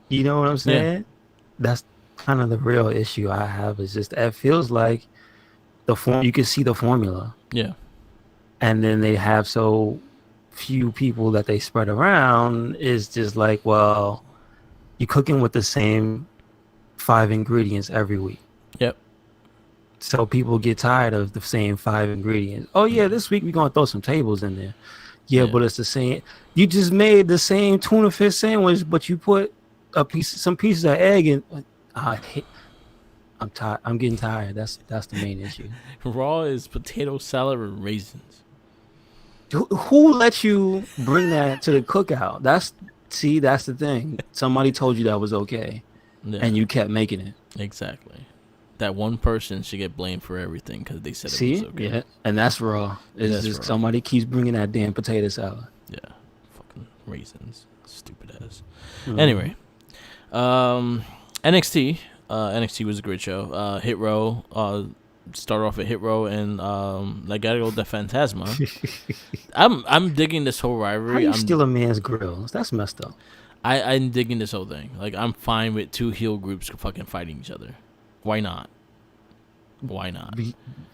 You know what I'm saying? Yeah. That's kind of the real issue I have, is just it feels like you can see the formula. Yeah. And then they have so few people that they spread around, is just like, well, you're cooking with the same 5 ingredients every week. Yep. So people get tired of the same 5 ingredients. Oh yeah, this week we're gonna throw some tables in there. Yeah, but it's the same. You just made the same tuna fish sandwich, but you put some pieces of egg in. I'm tired. I'm getting tired. That's the main issue. Raw is potato salad with raisins. Who let you bring that to the cookout? That's the thing. Somebody told you that was okay, and you kept making it. Exactly. That one person should get blamed for everything because they said it was okay. Yeah, and that's Raw. It's just raw. Somebody keeps bringing that damn potato salad. Yeah, fucking raisins, stupid ass. Anyway, NXT. NXT was a great show. Hit Row. Start off at Hit Row and Legado de Fantasma. I'm digging this whole rivalry. How you steal a man's grill? That's messed up. I'm digging this whole thing. Like, I'm fine with 2 heel groups fucking fighting each other. Why not?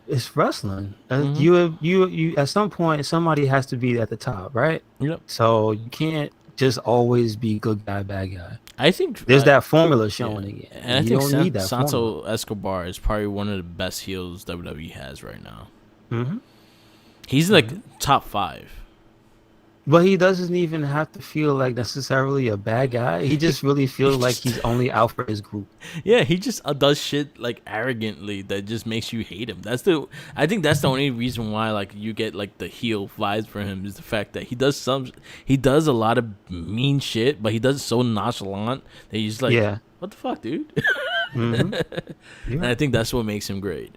It's wrestling. You at some point somebody has to be at the top, right? Yep. So you can't just always be good guy, bad guy. I think there's that formula showing again. And I think don't need that Santo formula. Escobar is probably one of the best heels WWE has right now. Mm-hmm. He's like top 5. But he doesn't even have to feel like necessarily a bad guy. He just really feels like he's only out for his group. Yeah, he just does shit like arrogantly that just makes you hate him. I think that's the only reason why like you get like the heel vibes for him, is the fact that he does a lot of mean shit, but he does it so nonchalant that he's just like, what the fuck, dude? Mm-hmm. Yeah. And I think that's what makes him great.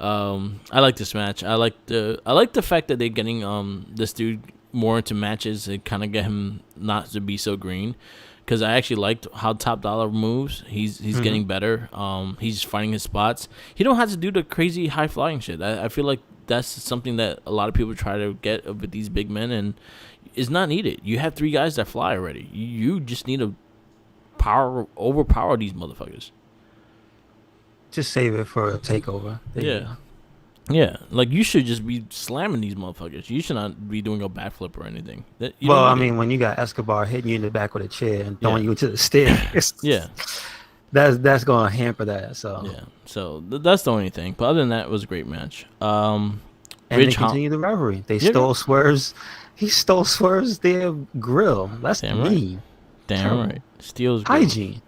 I like this match. I like the fact that they're getting this dude more into matches and kind of get him not to be so green, because I actually liked how Top Dollar moves. He's getting better. He's finding his spots. He don't have to do the crazy high flying shit. I feel like that's something that a lot of people try to get with these big men, and is not needed. You have 3 guys that fly already. You just need to overpower these motherfuckers. Just save it for a takeover. Yeah, like you should just be slamming these motherfuckers. You should not be doing a backflip or anything. Well, I mean, when you got Escobar hitting you in the back with a chair and throwing you to the stairs, that's going to hamper that. So that's the only thing. But other than that, it was a great match. And they continue the rivalry. They stole Swerve's. He stole Swerve's their grill. That's mean. Damn right. Steals hygiene.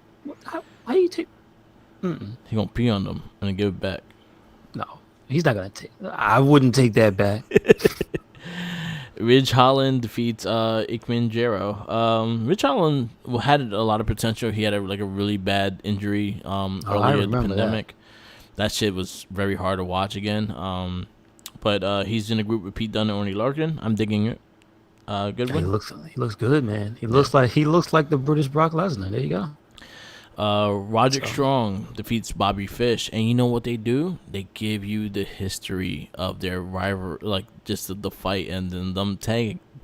How do you take? He gonna pee on them and give it back. No. He's not gonna take. I wouldn't take that back. Ridge Holland defeats Ikman Jero. Ridge Holland had a lot of potential. He had a really bad injury earlier in the pandemic. That shit was very hard to watch again. But he's in a group with Pete Dunne and Orny Larkin. I'm digging it. Good one. He looks good, man. He looks like the British Brock Lesnar. There you go. Roderick Strong defeats Bobby Fish, and you know what they do? They give you the history of their rival, like just the fight, and then them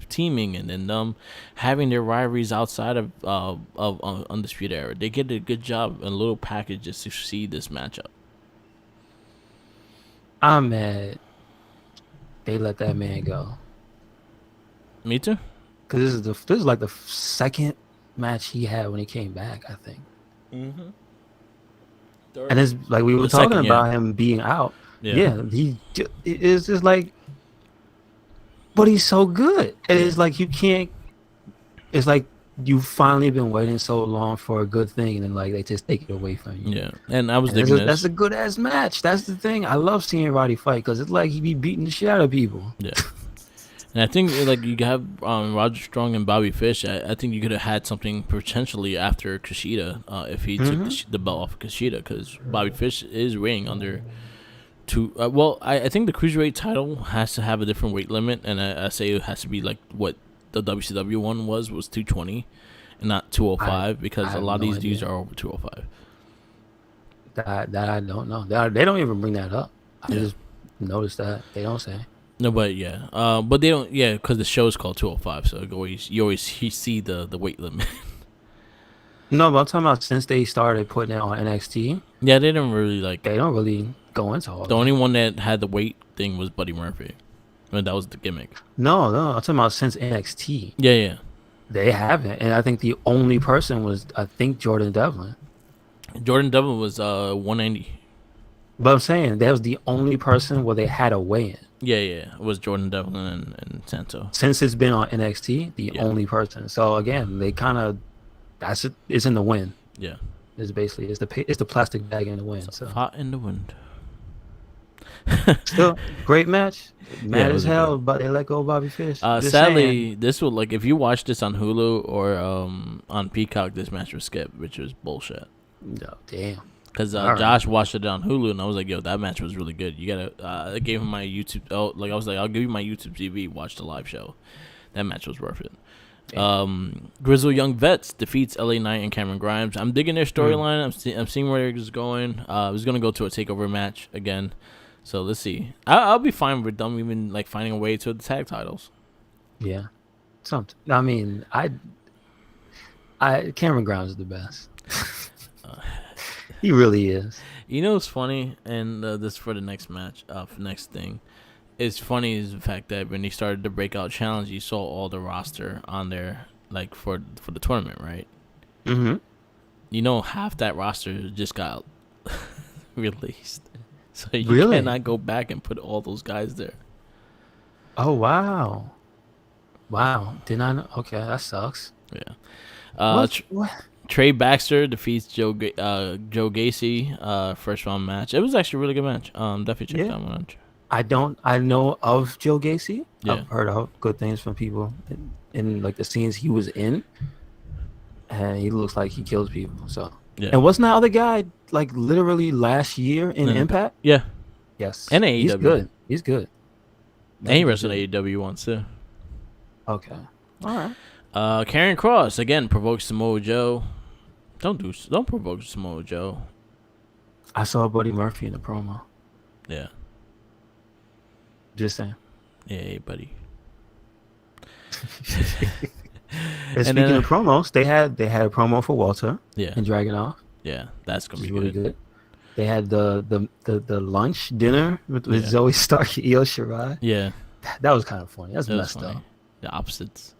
teaming, and then them having their rivalries outside of Undisputed Era. They get a good job and a little package just to see this matchup. I'm mad they let that man go. Me too. Because this is like the second match he had when he came back, I think. Mm-hmm. And it's like we were talking about him being out. Yeah, he is just like, but he's so good. And it's like you can't. It's like you've finally been waiting so long for a good thing, and then like they just take it away from you. Yeah, and I was thinking that's a good ass match. That's the thing. I love seeing Roddy fight because it's like he be beating the shit out of people. Yeah. And I think like you have Roger Strong and Bobby Fish. I think you could have had something potentially after Kushida if he took the belt off of Kushida, because Bobby Fish is weighing under two. I think the cruiserweight title has to have a different weight limit, and I say it has to be like what the WCW one was 220 and not 205, because a lot of these dudes are over 205. That I don't know. They don't even bring that up. I just noticed that they don't say. No, but but they don't, because the show is called 205, so you always see the weight limit. No, but I'm talking about since they started putting it on NXT. Yeah, they don't really They don't really go into all. The only one that had the weight thing was Buddy Murphy. I mean, that was the gimmick. No, I'm talking about since NXT. Yeah. They haven't, and I think the only person was Jordan Devlin. Jordan Devlin was 190. But I'm saying that was the only person where they had a weigh-in. Yeah. It was Jordan Devlin and Santo. Since it's been on NXT, the only person. So again, they kind of it's in the wind. Yeah. It's basically it's the plastic bag in the wind. So hot in the wind. Still great match. Mad as hell, but they let go of Bobby Fish. Sadly, this will if you watch this on Hulu or on Peacock, this match was skipped, which was bullshit. No, damn. Because Josh watched it on Hulu, and I was like, "Yo, that match was really good. You gotta." I gave him my YouTube. I was like, "I'll give you my YouTube TV. Watch the live show." That match was worth it. Grizzle Young Vets defeats LA Knight and Cameron Grimes. I'm digging their storyline. I'm seeing where it's going. I was gonna go to a takeover match again, so let's see. I'll be fine with them even like finding a way to the tag titles. Yeah, something. I mean, Cameron Grimes is the best. He really is. You know what's funny, and this for the next match, next thing. It's funny is the fact that when they started the breakout challenge, you saw all the roster on there, like for the tournament, right? Mm-hmm. You know, half that roster just got released, so you cannot go back and put all those guys there. Oh wow! Did I know? Okay, that sucks. Yeah. What? Trey Baxter defeats Joe Gacy, first round match. It was actually a really good match. Definitely check that one out. I know of Joe Gacy. Yeah. I've heard of good things from people in like the scenes he was in, and he looks like he kills people. So and wasn't that other guy like literally last year in Impact? Yeah. Yes. And AEW. He's good. And he wrestled AEW once too. Okay. All right. Karrion Kross again provokes Samoa Joe. Don't provoke Samoa Joe. I saw Buddy Murphy in the promo. Yeah. Just saying. Yeah, buddy. And speaking of promos, they had a promo for Walter. Yeah. And Dragunov. Yeah, that's gonna be really good. They had the lunch dinner with Zoe Stark and Io Shirai. Yeah. That was kind of funny. That's messed up. The opposites.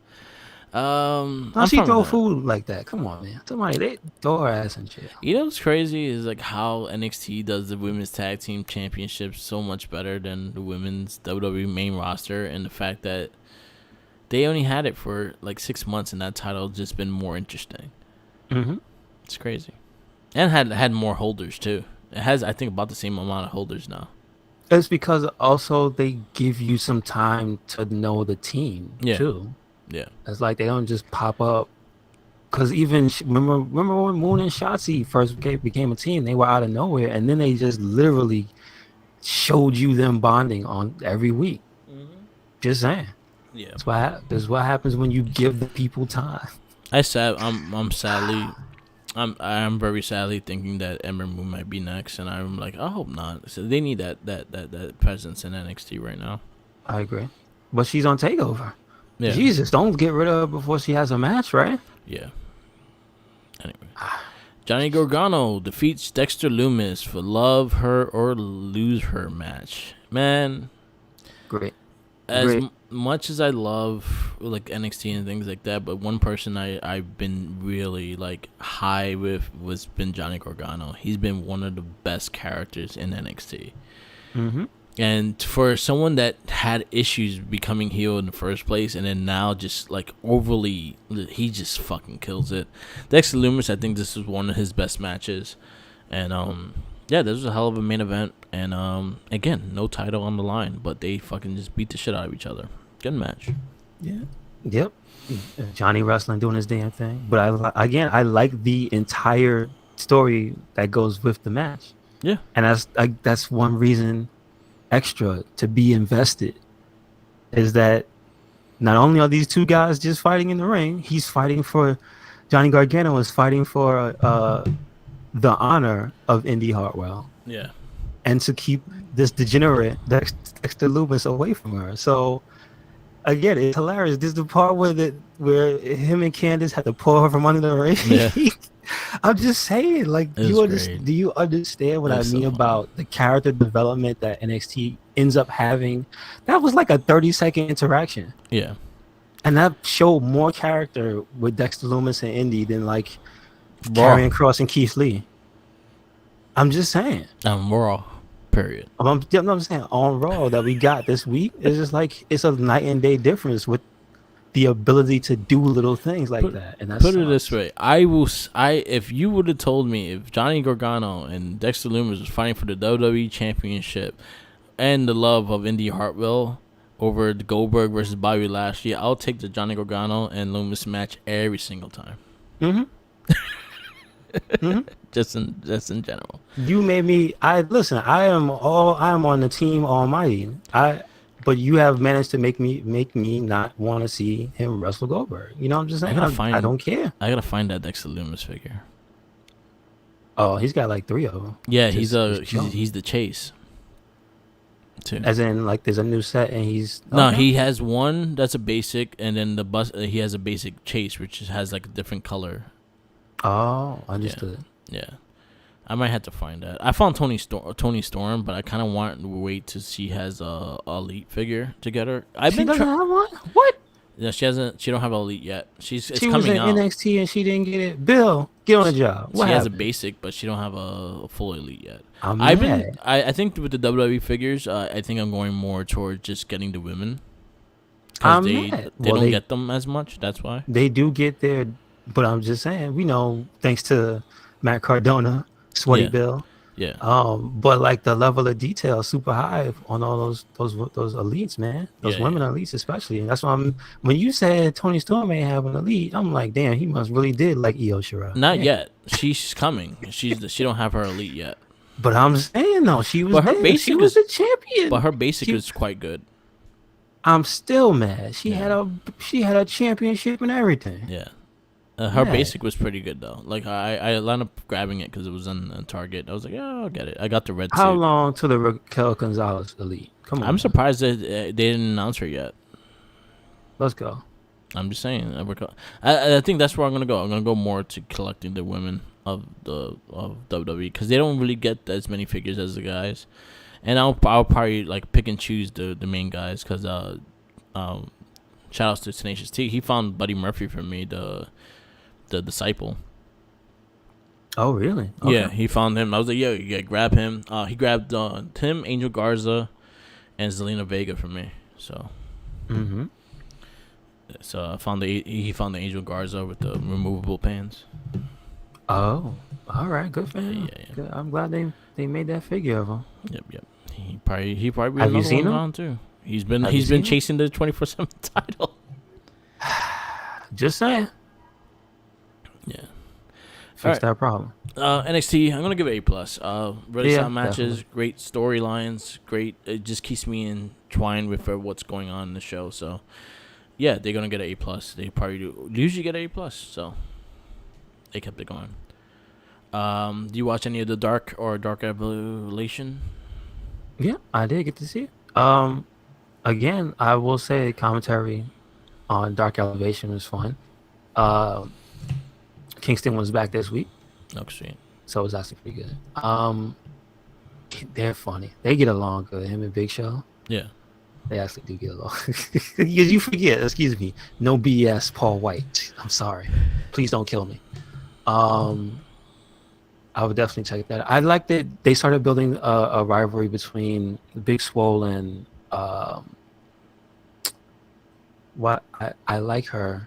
How she throw food like that? Come on, man. Somebody they throw her ass in jail. You know what's crazy is like how NXT does the women's tag team championships so much better than the women's WWE main roster, and the fact that they only had it for like 6 months and that title just been more interesting. Mm-hmm. It's crazy, and had more holders too. It has, I think, about the same amount of holders now. It's because also they give you some time to know the team too. Yeah, it's like they don't just pop up. Because even remember when Moon and Shotzi first became a team, they were out of nowhere, and then they just literally showed you them bonding on every week. Mm-hmm. Just saying. Yeah, that's what happens when you give the people time. I'm sadly I'm very sadly thinking that Ember Moon might be next, and I'm like, I hope not. So they need that presence in NXT right now. I agree, but she's on Takeover. Yeah. Jesus, don't get rid of her before she has a match, right? Yeah. Anyway, Johnny Gargano defeats Dexter Lumis for Love Her or Lose Her match. Man, great. As much as I love like NXT and things like that, but one person I've been really like high with was been Johnny Gargano. He's been one of the best characters in NXT. Mm-hmm. And for someone that had issues becoming heel in the first place, and then now just like overly, he just fucking kills it. Dexter Lumis, I think this was one of his best matches, and yeah, this was a hell of a main event. And again, no title on the line, but they fucking just beat the shit out of each other. Good match. Yeah. Yep. Johnny wrestling doing his damn thing, but I like the entire story that goes with the match. Yeah, and that's one reason extra to be invested, is that not only are these two guys just fighting in the ring, he's fighting for Johnny Gargano is fighting for the honor of Indy Hartwell. Yeah. And to keep this degenerate Dexter Lumis away from her. So again, it's hilarious. This is the part where him and Candice had to pull her from under the ring. Yeah. I'm just saying, like, do you understand what I mean about the character development that NXT ends up having? That was like a 30-second interaction. Yeah. And that showed more character with Dexter Lumis and Indy than like Karrion Kross and Keith Lee. I'm just saying. Raw. Period. I'm saying on Raw that we got this week, it's just like it's a night and day difference with the ability to do little things like that. And put it this way, if you would have told me if Johnny Gargano and Dexter Lumis was fighting for the WWE Championship and the love of Indy Hartwell over the Goldberg versus Bobby Lashley, I'll take the Johnny Gargano and Lumis match every single time. Mm-hmm. Mm-hmm. Just in general. You made me. I am on the team Almighty. But you have managed to make me not want to see him wrestle Goldberg. You know what I'm just saying? I don't care. I gotta find that Dexter Lumis figure. Oh, he's got like 3 of them. Yeah, he's the Chase. Too. As in, like, there's a new set and he's no, he has one that's a basic, and then he has a basic Chase which has like a different color. Oh, understood. Yeah. I might have to find that. I found Tony Storm, but I kind of want to wait to see has a elite figure to get her. She doesn't have one? What? Yeah, she hasn't. She don't have an elite yet. She was in NXT and she didn't get it. Bill, get on the job. She has a basic, but she don't have a full elite yet. I think with the WWE figures, I think I'm going more towards just getting the women. Because they don't get them as much. That's why they do get there. But I'm just saying, we know, thanks to Matt Cardona, Sweaty Bill. Yeah. But like the level of detail is super high on all those elites, man. Those women elites especially. And that's why when you said Tony Storm may have an elite, I'm like, damn, he must really did like Io Shirai. Not yet. She's coming. She don't have her elite yet. But I'm saying though, she was a champion. But her basic is quite good. I'm still mad. She had a championship and everything. Yeah. Her basic was pretty good though. Like I ended up grabbing it because it was on Target. I was like, yeah, I'll get it. I got the red suit. How long to the Raquel Gonzalez elite? Come on. I'm surprised that they didn't announce her yet. Let's go. I'm just saying. I think that's where I'm gonna go. I'm gonna go more to collecting the women of WWE because they don't really get as many figures as the guys, and I'll probably like pick and choose the main guys because shout outs to Tenacious T. He found Buddy Murphy for me, the disciple. Oh really? Okay. Yeah, he found him. I was like, yo, you gotta grab him. He grabbed Tim, Angel Garza, and Zelina Vega for me. So, so he found the Angel Garza with the removable pants. Oh, all right, good for him. Yeah. Good. I'm glad they made that figure of him. Yep. He probably have you seen him on too. He's been chasing the 24/7 title. Just saying. Yeah. Fix that problem. NXT, I'm gonna give it A+. Really solid matches, definitely. Great storylines, great. It just keeps me entwined with what's going on in the show. So, yeah, they're gonna get an A+. They probably do usually get an A+. So, they kept it going. Do you watch any of the Dark or Dark Evolution? Yeah, I did get to see it. Again, I will say commentary on Dark Elevation was fun. Uh, Kingston was back this week, Oh, sweet. so it was actually pretty good. They're funny. They get along good. Him and Big Show. Yeah. They actually do get along. You forget, excuse me. No BS, Paul White. I'm sorry. Please don't kill me. I would definitely check that. I like that they started building a rivalry between Big Swole and what I like her,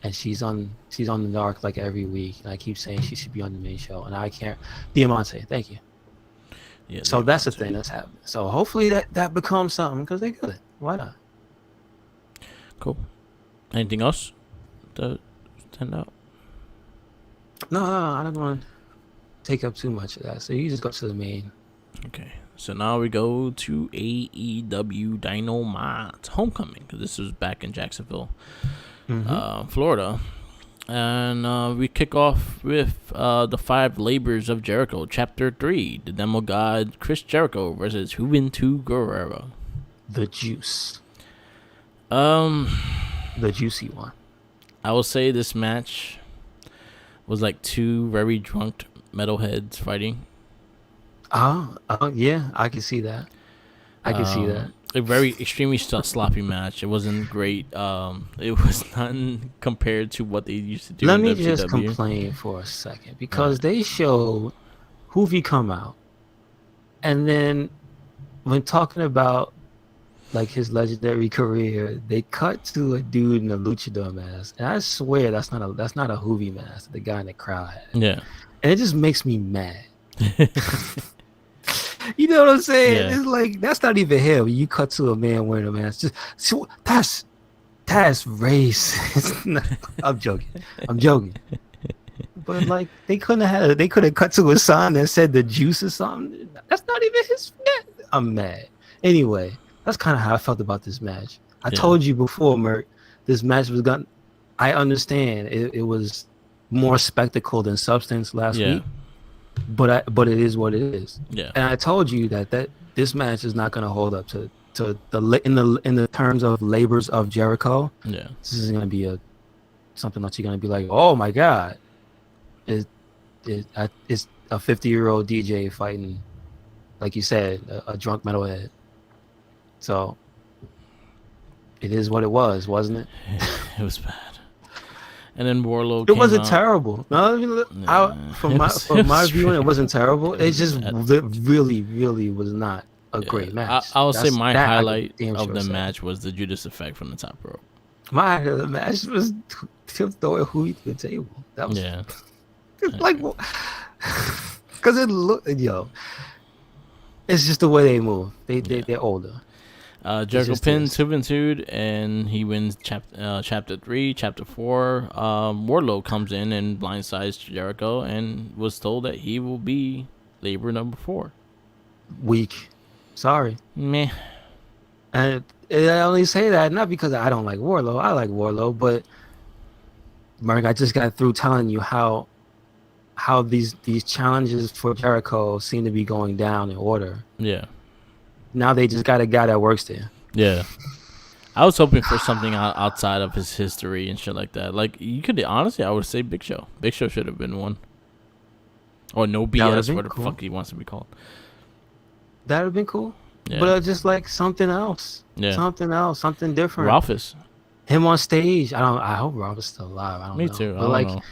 and she's on the Dark like every week, and I keep saying she should be on the main show, and I can't. Diamante, thank you. Yeah. So that's the thing that's happening. So hopefully that becomes something because they're good. Why not? Cool. Anything else to stand out? No, I don't want to take up too much of that. So you just go to the main. Okay. So now we go to AEW Dynamite Homecoming, because this was back in Jacksonville, Florida. And we kick off with the 5 Labors of Jericho, Chapter 3, the Demo God Chris Jericho versus Juventud Guerrero. The juice. The juicy one. I will say this match was like 2 very drunk metalheads fighting. Oh, yeah, I can see that. I can see that. A very extremely sloppy match. It wasn't great. It was nothing compared to what they used to do. Let in me WCW. just complain for a second, because they showed Hoovy come out, and then when talking about like his legendary career, they cut to a dude in a luchador mask, and I swear that's not a Hoovy mask. The guy in the crowd had. Yeah, and it just makes me mad. You know what I'm saying? Yeah. It's like that's not even him. You cut to a man wearing a mask. That's race. I'm joking. But like they could have cut to a sign that said the juice or something. That's not even his. I'm mad. Anyway, that's kind of how I felt about this match. I told you before, Merc, this match was gonna. I understand it was more spectacle than substance last week. But it is what it is. Yeah. And I told you that this match is not going to hold up to the in the terms of labors of Jericho. Yeah. This is going to be something that you're going to be like, oh my god, it's a 50-year-old DJ fighting, like you said, a drunk metalhead. So it is what it was, wasn't it? It was bad. And then Warlow. It wasn't terrible. No, from my viewing, it wasn't terrible. It just really, really was not a great match. I will say my highlight of the match was the Judas Effect from the top rope. My highlight of the match was him throwing Hui to the table. That was like, because it looked, it's just the way they move. They're older. Jericho pins Juventud, and he wins chapter 3. Chapter 4, Wardlow comes in and blindsides Jericho and was told that he will be labor number 4. Weak. Sorry. Meh. And I only say that not because I don't like Wardlow. I like Wardlow, but Mark, I just got through telling you how these challenges for Jericho seem to be going down in order. Yeah. Now they just got a guy that works there. Yeah. I was hoping for something outside of his history and shit like that. Like, you could, honestly, I would say Big Show. Big Show should have been one. Or No BS, what the fuck he wants to be called. That would have been cool. Yeah. But just like something else. Yeah. Something else. Something different. Ralphus. Him on stage. I hope Ralphus is still alive. I don't know. Me too. But I don't know.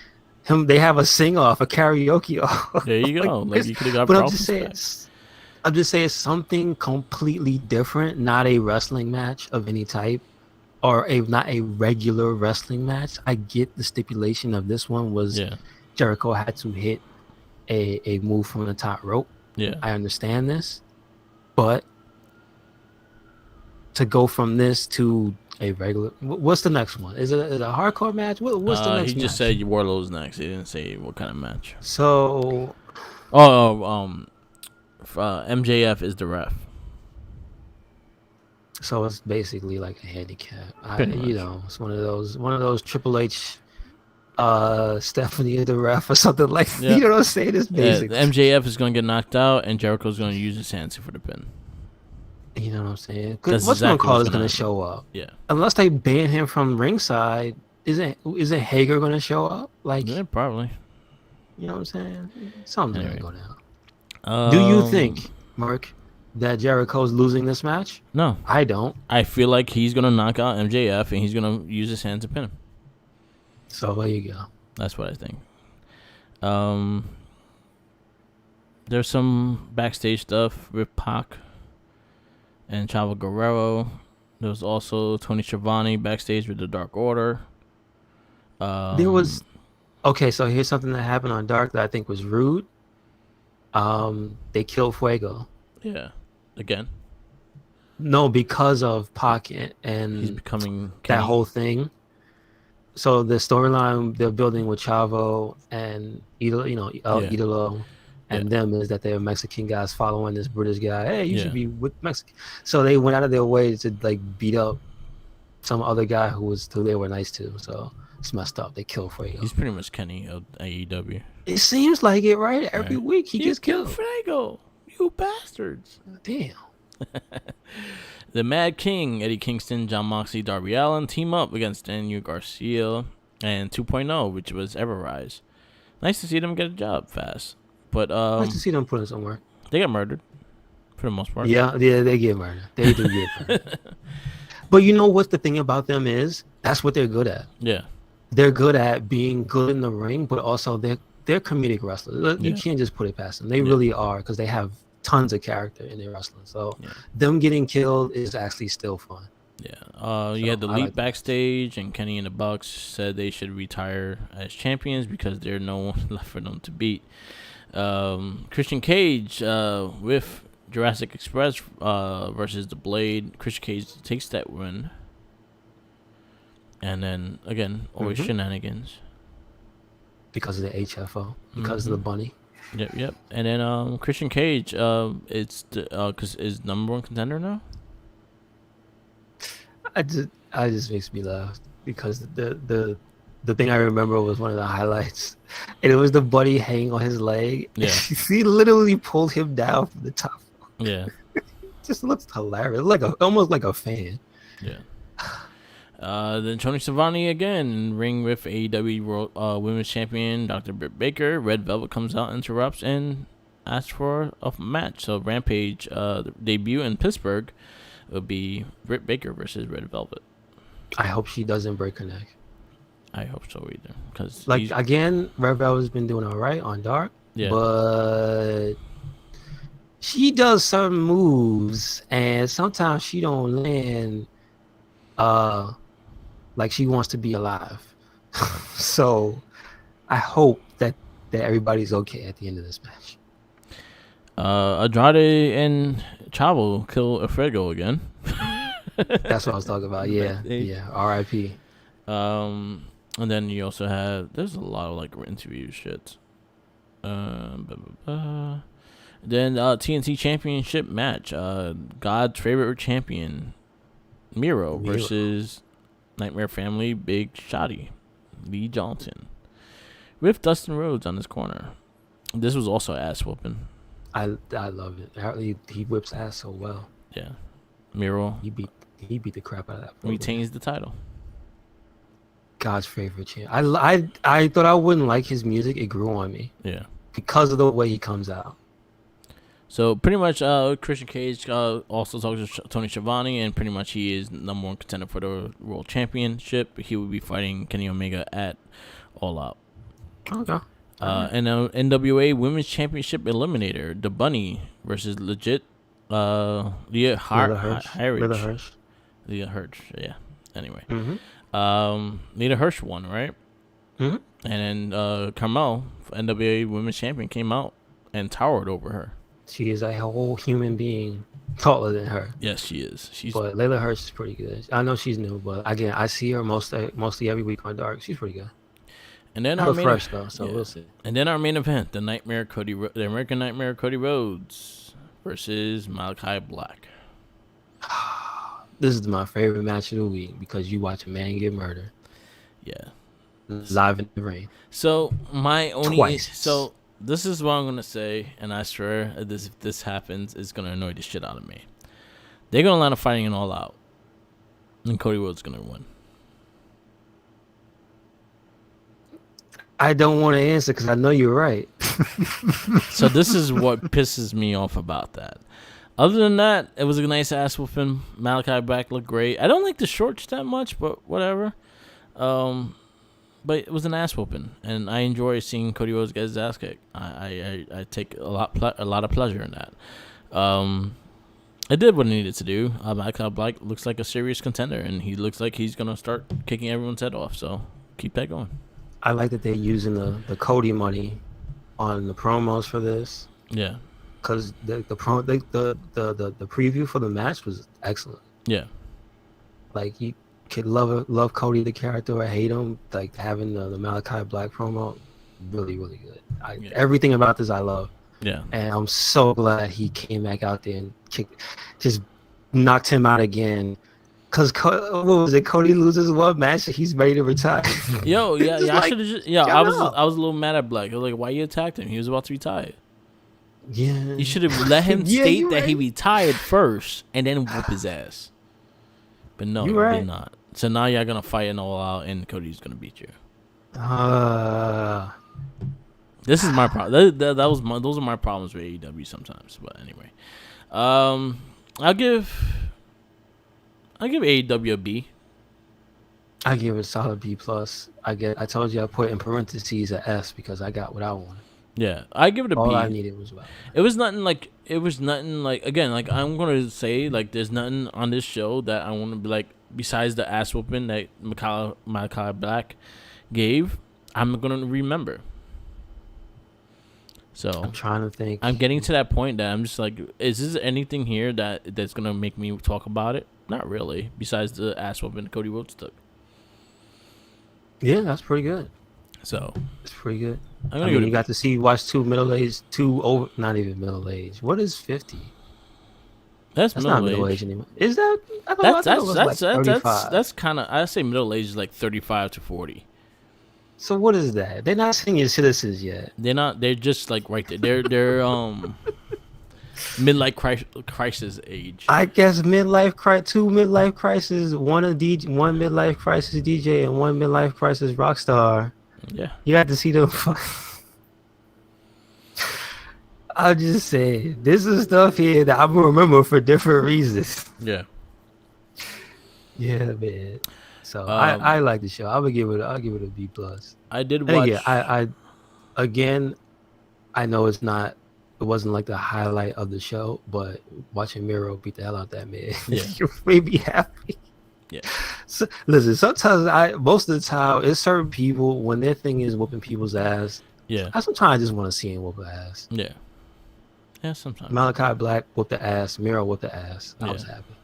Him, they have a sing-off, a karaoke off. There you go. Like you could have got but Ralphus. I'm just saying something completely different, not a wrestling match of any type, or not a regular wrestling match. I get the stipulation of this one was Jericho had to hit a move from the top rope. Yeah, I understand this, but to go from this to a regular, what's the next one? Is it a hardcore match? What's the next? He just said Warlow's next. He didn't say what kind of match. So, MJF is the ref. So it's basically like a handicap. It's one of those Triple H Stephanie the ref or something like that. Yeah. You know what I'm saying? It's basic. MJF is going to get knocked out, and Jericho's going to use his hands for the pin. You know what I'm saying? That's What's exactly call is what's going to happen. show up. Yeah. Unless they ban him from ringside, isn't Hager going to show up? Like, yeah, probably. You know what I'm saying? Something's Anyway. going to go down. Do you think, Mark, that Jericho's losing this match? No. I don't. I feel like he's going to knock out MJF, and he's going to use his hands to pin him. So there you go. That's what I think. There's some backstage stuff with Pac and Chavo Guerrero. There was also Tony Schiavone backstage with the Dark Order. There was... Okay, so here's something that happened on Dark that I think was rude. They killed Fuego. Yeah. Again. No, because of Pac and he's becoming that whole thing. So the storyline they're building with Chavo and Idolo and them is that they're Mexican guys following this British guy. Hey, you should be with Mexican. So they went out of their way to like beat up some other guy who they were nice to. So it's messed up. They kill Fuego. He's pretty much Kenny of AEW. It seems like it, right? Every week he gets killed. Fuego, you bastards! Damn. The Mad King, Eddie Kingston, John Moxley, Darby Allin team up against Daniel Garcia and 2.0, which was Everrise. Nice to see them get a job fast, but nice to see them put in some work. They got murdered for the most part. Yeah, they get murdered. They do get murdered. But you know what the thing about them is? That's what they're good at. Yeah. They're good at being good in the ring, but also they're comedic wrestlers. You can't just put it past them. They really are, because they have tons of character in their wrestling. So them getting killed is actually still fun. Yeah. You had the Elite backstage, and Kenny and the Bucks said they should retire as champions because there's no one left for them to beat. Christian Cage with Jurassic Express versus the Blade. Christian Cage takes that win. And then, again, always shenanigans. Because of the HFO. Because of the bunny. Yep. And then Christian Cage, it's is number one contender now. I just makes me laugh because the thing I remember was one of the highlights, and it was the bunny hanging on his leg. Yeah, he literally pulled him down from the top. Yeah, it just looks hilarious, almost like a fan. Yeah. Then Tony Schiavone again ring with AEW World Women's Champion Dr. Britt Baker. Red Velvet comes out, interrupts, and asks for a match. So Rampage debut in Pittsburgh will be Britt Baker versus Red Velvet. I hope she doesn't break her neck. I hope so either, because again, Red Velvet's been doing all right on Dark. Yeah, but she does some moves, and sometimes she don't land. Like she wants to be alive. So I hope that everybody's okay at the end of this match. Andrade and Chavo kill Fuego again. That's what I was talking about. Yeah. R.I.P. And then you also have there's a lot of like interview shit. Then TNT Championship match. God's favorite champion, Miro versus Nightmare Family Big Shotty Lee Johnson with Dustin Rhodes on his corner. This was also ass whooping. I love it. He whips ass so well. Yeah, Miro. He beat the crap out of that. Retains the title. God's favorite champ. I thought I wouldn't like his music. It grew on me. Yeah, because of the way he comes out. So pretty much, Christian Cage also talks to Tony Schiavone, and pretty much he is number one contender for the World Championship. He will be fighting Kenny Omega at All Out. Okay. And NWA Women's Championship Eliminator, The Bunny versus Legit Leah Hirsch. Leah Hirsch, yeah. Anyway. Leah Hirsch won, right? And then Carmel, NWA Women's Champion, came out and towered over her. She is a whole human being taller than her. Yes, she is. But Layla Hirsch is pretty good. I know she's new, but again, I see her mostly every week on Dark. She's pretty good. And then we'll see. And then our main event, the American Nightmare Cody Rhodes versus Malachi Black. This is my favorite match of the week because you watch a man get murdered. Yeah. live in the ring. So my only Twice. So this is what I'm gonna say, and I swear if this happens, it's gonna annoy the shit out of me. They're gonna line up fighting it all out, and Cody Rhodes gonna win. I don't want to answer because I know you're right. So this is what pisses me off about that. Other than that, it was a nice ass whooping. Malachi Black looked great. I don't like the shorts that much, but whatever. But it was an ass whooping, and I enjoy seeing Cody Rhodes get his ass kicked. I take a lot of pleasure in that. It did what it needed to do. Malachi Black looks like a serious contender, and he looks like he's gonna start kicking everyone's head off. So keep that going. I like that they're using the Cody money on the promos for this. Yeah. Because the preview for the match was excellent. Yeah. Like you could love Cody the character or hate him. Like having the Malachi Black promo, really really good. Everything about this I love. Yeah. And I'm so glad he came back out there and just knocked him out again. Cause what was it? Cody loses one match, he's ready to retire. Yo, yeah, I like, should have. Yeah, I was a little mad at Black. I was like, why you attacked him? He was about to retire. Yeah, you should have let him state that right. he retired first and then whoop his ass. But no, you did not. So now y'all gonna fight and all out, and Cody's gonna beat you. This is my problem. Those are my problems with AEW sometimes. But anyway, I'll give AEW a B. I give it a solid B plus. I told you I put in parentheses a S because I got what I wanted. Yeah, I give it a B. All I needed was what It was nothing like. Again, like I'm gonna say, like there's nothing on this show that I want to be like besides the ass whooping that Malachi Black gave. I'm gonna remember. So I'm trying to think. I'm getting to that point that I'm just like, is this anything here that's gonna make me talk about it? Not really. Besides the ass whooping Cody Rhodes took. Yeah, that's pretty good. So it's pretty good. I mean, you got to watch not even middle age. What is 50? That's not middle age anymore. Is that? That's kind of. I say middle age is like 35 to 40. So what is that? They're not senior citizens yet. They're not. They're just like right there. They're midlife crisis age. I guess two midlife crisis, one midlife crisis DJ and one midlife crisis rock star. Yeah, you got to see them. I'll just say this is stuff here that I'm gonna remember for different reasons. Yeah, yeah, man. So I like the show. I'll give it a B plus. I did watch. Yeah, I know it wasn't like the highlight of the show, but watching Miro beat the hell out of that man, you made me happy. Yeah. So, listen, most of the time, it's certain people when their thing is whooping people's ass. Yeah. Sometimes I just want to see him whoop ass. Yeah. Yeah, sometimes. Malachi Black whooped the ass. Miro whooped the ass. I was happy.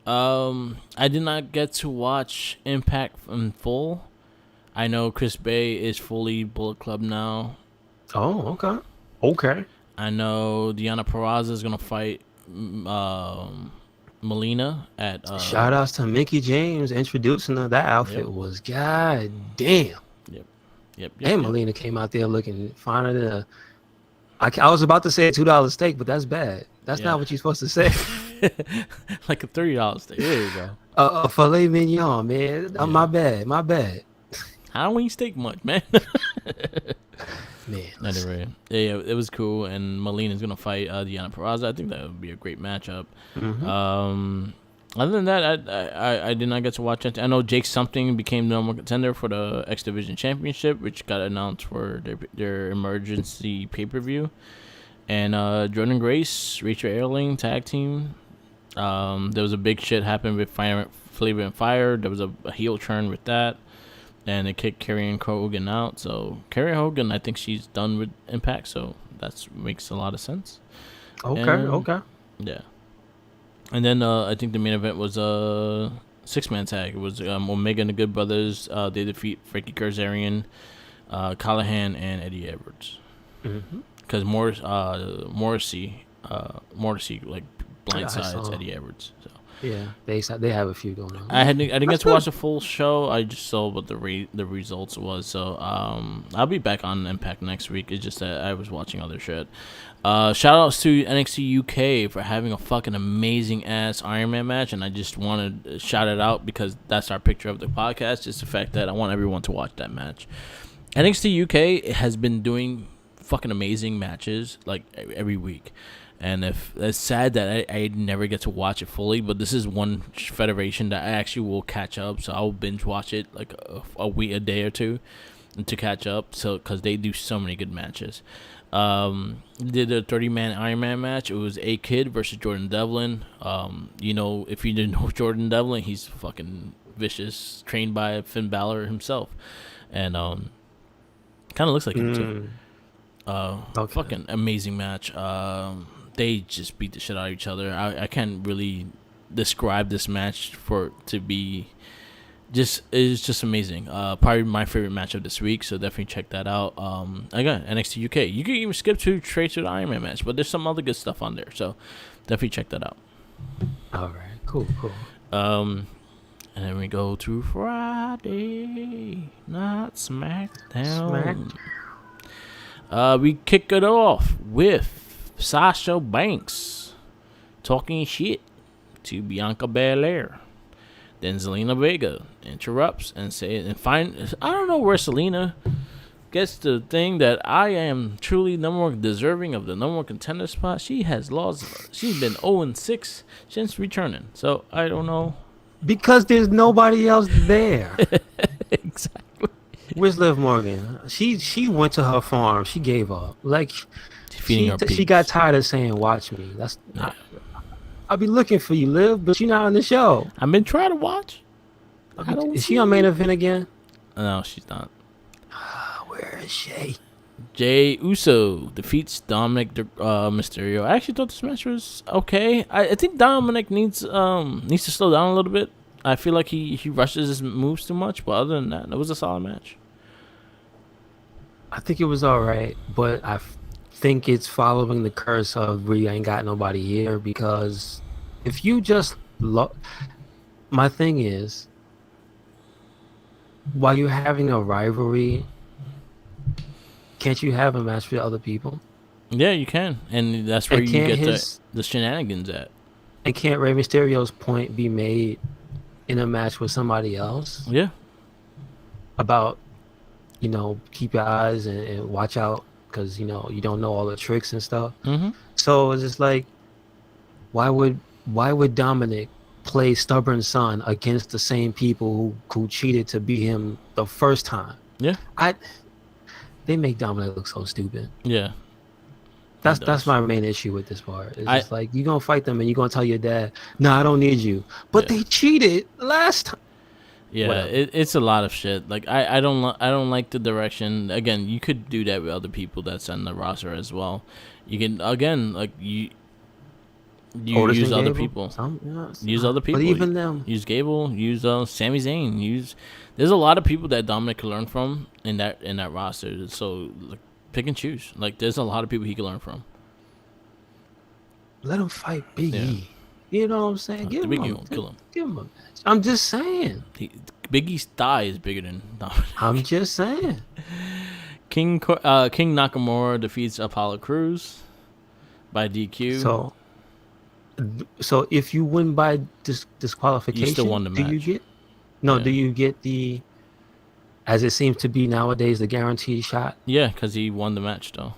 I did not get to watch Impact in full. I know Chris Bay is fully Bullet Club now. Oh, okay. Okay. I know Deonna Purrazzo is gonna fight Melina at. Shout outs to Mickey James introducing her. That outfit was god damn. Yep. And Melina came out there looking finer than I was about to say a $2 steak, but that's bad. That's not what you're supposed to say. Like a $30 steak. There you go. A filet mignon, man. My bad. I don't eat steak much, man. Man. Anyway, yeah, it was cool, and Melina's gonna fight Deonna Purrazzo. I think that would be a great matchup. Mm-hmm. Other than that, I did not get to watch it. I know Jake Something became the number one contender for the X Division Championship, which got announced for their emergency pay-per-view. And Jordan Grace, Rachel Erling tag team. There was a big shit happened with Flavor and Fire. There was a heel turn with that. And they kicked Carrie Hogan out. So Carrie Hogan, I think she's done with Impact. So that makes a lot of sense. Okay. Yeah. And then I think the main event was a 6-man tag. It was Omega and the Good Brothers. They defeat Frankie Kazarian, Callahan, and Eddie Edwards. Because Morrissey like blindsides Eddie Edwards. So Yeah, they have a few going on. I didn't get to watch the full show. I just saw what the results was. So I'll be back on Impact next week. It's just that I was watching other shit. Shout outs to NXT UK for having a fucking amazing ass Iron Man match, and I just wanted to shout it out because that's our picture of the podcast. Just the fact that I want everyone to watch that match. NXT UK has been doing fucking amazing matches like every week. And if it's sad that I never get to watch it fully, but this is one federation that I actually will catch up. So I'll binge watch it like a week, a day or two, and to catch up. So because they do so many good matches. Did a 30-man Iron Man match. It was A-Kid versus Jordan Devlin. If you didn't know Jordan Devlin, he's fucking vicious, trained by Finn Balor himself, and kind of looks like him too. Okay. Fucking amazing match. They just beat the shit out of each other. I can't really describe this match to be it's just amazing. Probably my favorite match of this week, so definitely check that out. Again, NXT UK. You can even skip straight to the Iron Man match, but there's some other good stuff on there, so definitely check that out. All right, cool. And then we go to Friday Night SmackDown. We kick it off with Sasha Banks talking shit to Bianca Belair. Then Zelina Vega interrupts and I don't know where Selena gets the thing that I am truly number one deserving of the number one contender spot. She has lost. She's been 0-6 since returning. So I don't know. Because there's nobody else there. Exactly. Where's Liv Morgan? She went to her farm. She gave up. Like she got tired of saying, "Watch me." I'll be looking for you, Liv, but you're not on the show. I've been trying to watch. Is she on Main Event again? No, she's not. Where is she? Jey Uso defeats Dominic Mysterio. I actually thought this match was okay. I think Dominic needs to slow down a little bit. I feel like he rushes his moves too much, but other than that, it was a solid match. I think it was all right, but I think it's following the curse of we ain't got nobody here, because if you just my thing is, while you're having a rivalry, can't you have a match with other people? Yeah, you can, and that's where you get the shenanigans at. And can't Rey Mysterio's point be made in a match with somebody else? Yeah. About, keep your eyes and watch out, because, you don't know all the tricks and stuff. Mm-hmm. So it's just like, why would Dominic play stubborn son against the same people who cheated to beat him the first time? Yeah. They make Dominic look so stupid. Yeah. That's my main issue with this part. It's just like, you're going to fight them and you're going to tell your dad, no, I don't need you. But they cheated last time. Yeah, it's a lot of shit. Like, I don't like the direction. Again, you could do that with other people that's on the roster as well. You can, again, like, you use other people. Use other people. But even them. Use Gable. Use Sami Zayn. There's a lot of people that Dominic can learn from in that roster. So, like, pick and choose. Like, there's a lot of people he can learn from. Let him fight Big E. You know what I'm saying? Give him a match. I'm just saying. Big E's thigh is bigger than Dominic. I'm just saying. King Nakamura defeats Apollo Crews by DQ. So if you win by disqualification, you still won the match. Do you get the, as it seems to be nowadays, the guaranteed shot? Yeah, because he won the match though.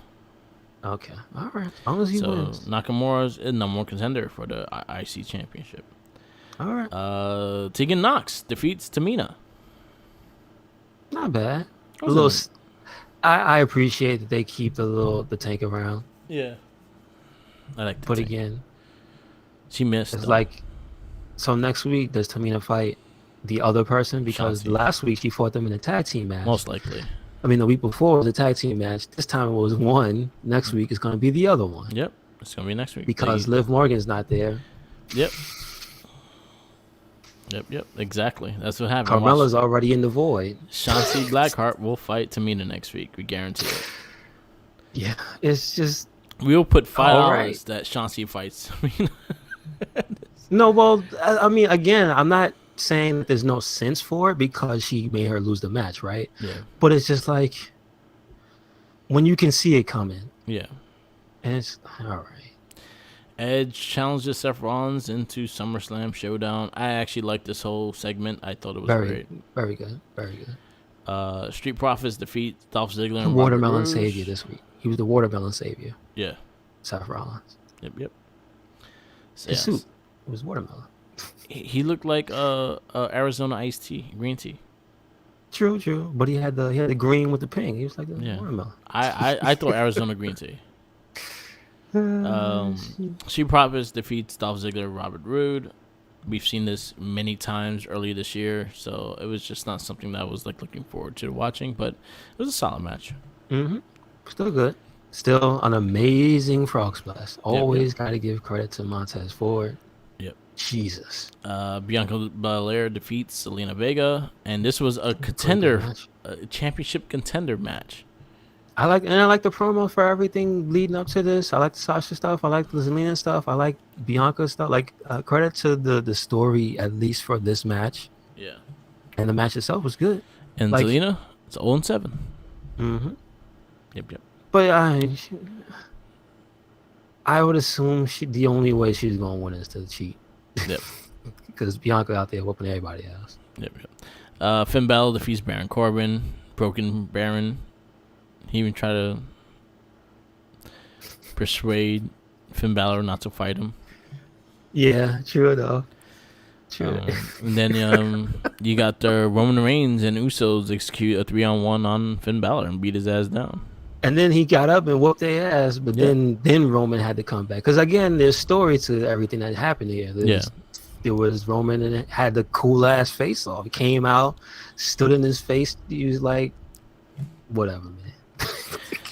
Okay, all right. As long as he wins. Nakamura's a number one contender for the IC championship. All right. Tegan Nox defeats Tamina. Not bad. I appreciate that they keep the tank around. Yeah. I like. But again, she missed. It's like, so next week does Tamina fight the other person? Because last week she fought them in a tag team match. Most likely. I mean, the week before was a tag team match. This time it was one. Next week is going to be the other one. Yep, it's going to be next week. Because Liv Morgan's not there. Yep, exactly. That's what happened. Carmella's already in the void. Shotzi Blackheart will fight Tamina next week. We guarantee it. Yeah, it's just... We'll put $5 that Shotzi fights Tamina. No, well, I mean, again, I'm not saying that there's no sense for it because she made her lose the match, right? Yeah. But it's just like when you can see it coming. Yeah. And it's all right. Edge challenges Seth Rollins into SummerSlam Showdown. I actually liked this whole segment. I thought it was great. Very good. Very good. Street Profits defeat Dolph Ziggler The and watermelon Robert Roode. savior this week. He was the watermelon savior. Yeah. Seth Rollins. Yep. His suit was watermelon. He looked like Arizona iced tea, green tea. True. But he had the green with the pink. He was like the watermelon. I thought Arizona green tea. Street Profits defeats Dolph Ziggler and Robert Roode. We've seen this many times earlier this year, so it was just not something that I was like looking forward to watching, but it was a solid match. Still good. Still an amazing frog splash. Always got to give credit to Montez Ford. Yep. Jesus. Bianca Belair defeats Selena Vega, and this was a championship contender match. I like the promo for everything leading up to this. I like the Sasha stuff. I like the Zelina stuff. I like Bianca stuff. Like credit to the story, at least for this match. Yeah. And the match itself was good. And like, Zelina, it's 0-7. Yep. But I would assume the only way she's gonna win is to cheat. Yep. Because Bianca out there whooping everybody else. Yep. Finn Balor defeats Baron Corbin. Broken Baron. He even tried to persuade Finn Balor not to fight him. Yeah, true though. True. And then you got the Roman Reigns and Usos execute a 3-on-1 on Finn Balor and beat his ass down. And then he got up and whooped their ass, but then Roman had to come back. Because again, there's story to everything that happened here. There was Roman and had the cool ass face off. He came out, stood in his face. He was like, whatever, man.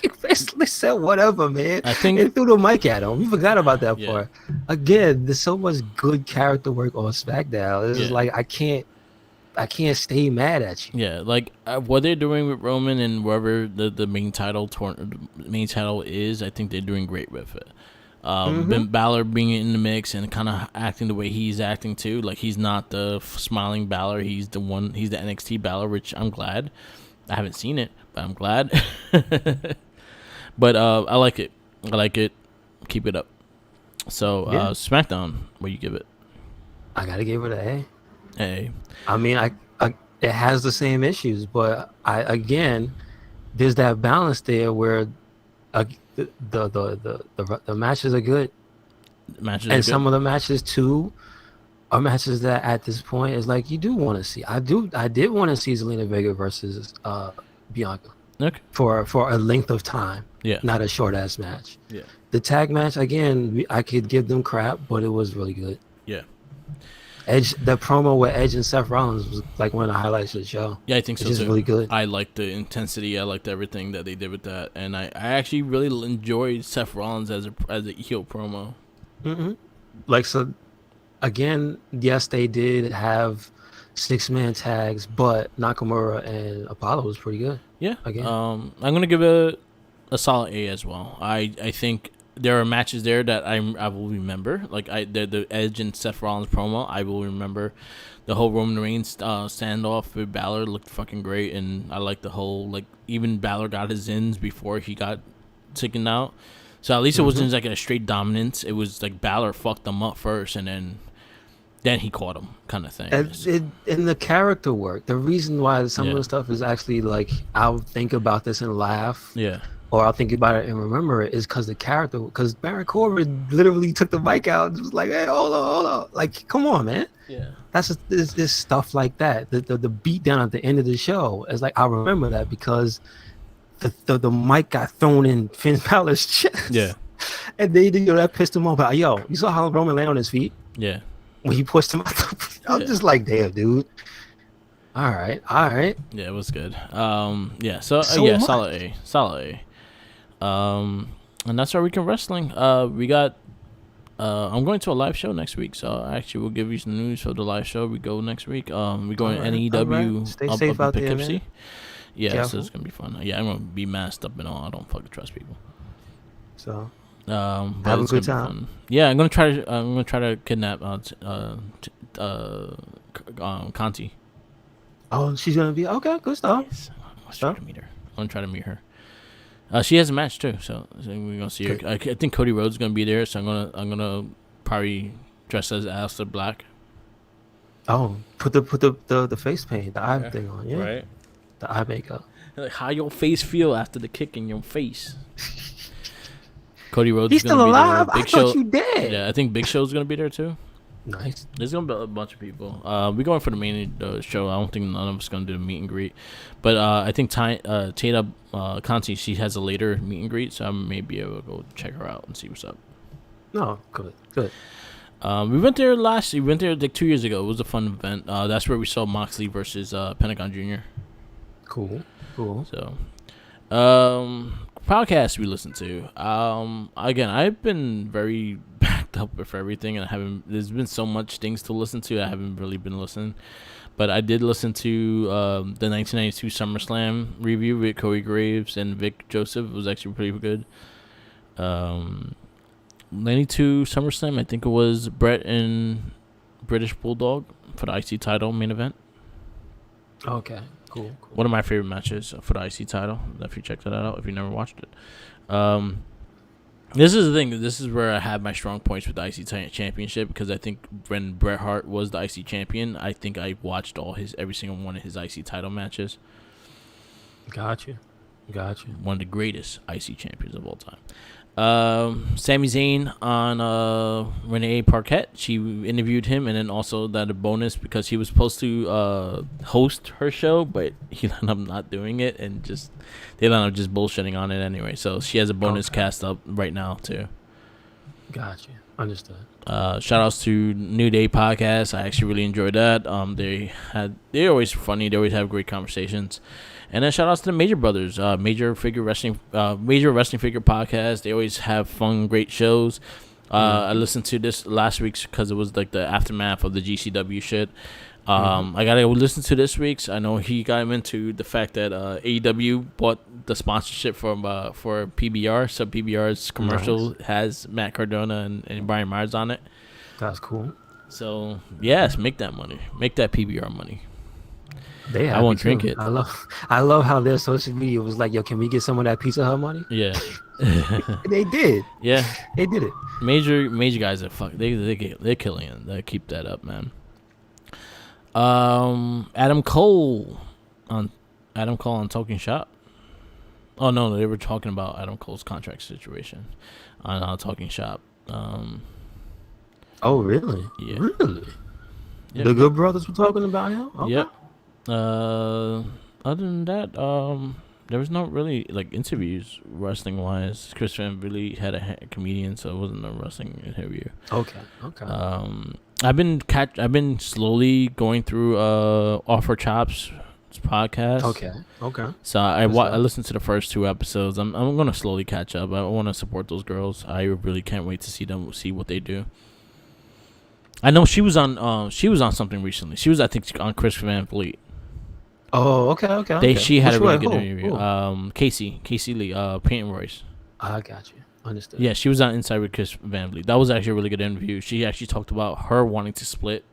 He basically said whatever, man. I think and threw the mic at him. You forgot about that part. Again, there's so much good character work on SmackDown. It's just like I can't stay mad at you. Yeah, like what they're doing with Roman and wherever the main title is, I think they're doing great with it. Balor being in the mix and kind of acting the way he's acting too. Like he's not the smiling Balor. He's the NXT Balor, which I'm glad. I haven't seen it, but I'm glad. But I like it. Keep it up. So SmackDown, what you give it? I gotta give it an A. A. I mean, it has the same issues, but again, there's that balance there where the matches are good, some of the matches too are matches that at this point is like you do want to see. I did want to see Zelina Vega versus Bianca. Okay. For a length of time. Yeah. Not a short ass match. Yeah. The tag match again, I could give them crap, but it was really good. Yeah. Edge, the promo with Edge and Seth Rollins was like one of the highlights of the show. Yeah, I think so too. It's really good. I liked the intensity. I liked everything that they did with that, and I actually really enjoyed Seth Rollins as a heel promo. Like so, again, yes, they did have 6-man tags, but Nakamura and Apollo was pretty good. Yeah. Again, I'm gonna give it a solid A as well. I think there are matches there that I will remember. Like the Edge and Seth Rollins promo, I will remember. The whole Roman Reigns standoff with Balor looked fucking great, and I like the whole even Balor got his ins before he got taken out. So at least it wasn't like a straight dominance. It was like Balor fucked them up first, and then he caught him, kind of thing. And the character work, the reason why some of the stuff is actually like I'll think about this and laugh. Yeah. Or I'll think about it and remember it is because the character, because Baron Corbin literally took the mic out and was like, hey, hold on. Like, come on, man. Yeah. That's just this stuff like that. The beat down at the end of the show is like, I remember that because the mic got thrown in Finn Balor's chest. Yeah. And that pissed him off. But, you saw how Roman landed on his feet? Yeah. When he pushed him out. I'm just like, damn, dude. All right. Yeah, it was good. Solid A. And that's our week of wrestling. We got I'm going to a live show next week, so actually we'll give you some news for the live show. We go next week. We're going to NEW Stay safe out there, man. Yeah, so it's gonna be fun. Yeah, I'm gonna be masked up and all. I don't fucking trust people. So But have a it's good gonna be time. fun. Yeah, I'm gonna try to kidnap Conti. Oh, she's gonna be okay. Good stuff. Yes, I'm gonna try to meet her. I'm gonna try to meet her. She has a match too, so we're gonna see her. I think Cody Rhodes is gonna be there, so I'm gonna probably dress as Aleister Black. Oh, put the face paint, the eye thing on, yeah. Right. The eye makeup. Like how your face feel after the kick in your face. Cody Rhodes He's is gonna still be alive. there. Big I Show. thought you dead. Yeah, I think Big Show's gonna be there too. Nice. There's gonna be a bunch of people. We're going for the main show. I don't think none of us gonna do the meet and greet, but I think Tata Conti, she has a later meet and greet, so I may be able to go check her out and see what's up. No, good. We went there We went there like 2 years ago. It was a fun event. That's where we saw Moxley versus Pentagon Jr. Cool. So, podcasts we listen to. Again, I've been very backed up with everything, and there's been so much things to listen to. I haven't really been listening, but I did listen to the 1992 SummerSlam review with Corey Graves and Vic Joseph. It was actually pretty good. 92 SummerSlam, I think it was Brett and British Bulldog for the IC title main event. Okay, cool. One of my favorite matches for the IC title. If you check that out, if you never watched it. This is the thing. This is where I have my strong points with the IC championship, because I think when Bret Hart was the IC champion, I think I watched every single one of his IC title matches. Got you. One of the greatest IC champions of all time. Sami Zayn on Renee Parquette. She interviewed him, and then also that a bonus because he was supposed to host her show, but he ended up not doing it, and they ended up just bullshitting on it anyway. So she has a bonus cast up right now too. Gotcha. Understood. Shout outs to New Day podcast. I actually really enjoyed that. They're always funny. They always have great conversations. And then shout outs to the Major Brothers, Major Wrestling Figure podcast. They always have fun, great shows. I listened to this last week's because it was like the aftermath of the GCW shit. I gotta listen to this week's. I know he got him into the fact that AEW bought the sponsorship for PBR. So PBR's commercial has Matt Cardona and Brian Myers on it. That's cool. So yes, make that money. Make that PBR money. I won't drink it. I love how their social media was like, yo, can we get some of that Pizza Hut money? Yeah. They did. Yeah. They did it. Major guys are they're killing it. They keep that up, man. Adam Cole on Talking Shop. Oh no, they were talking about Adam Cole's contract situation on Talking Shop. Oh really? Yeah. Really? Yep. The Good Brothers were talking about him? Okay. Yep. Other than that, there was not really like interviews wrestling wise. Chris Van really had a comedian, so it wasn't a wrestling interview. Okay. I've been slowly going through Offer Chops podcast. Okay. So I listened to the first 2 episodes. I'm gonna slowly catch up. I want to support those girls. I really can't wait to see what they do. I know she was on something recently. She was, I think, on Chris Van Vliet. Oh, okay. She had a really good interview. Casey Lee, Peyton Royce. I got you. Understood. Yeah, she was on Inside with Chris Van Vliet. That was actually a really good interview. She actually talked about her wanting to split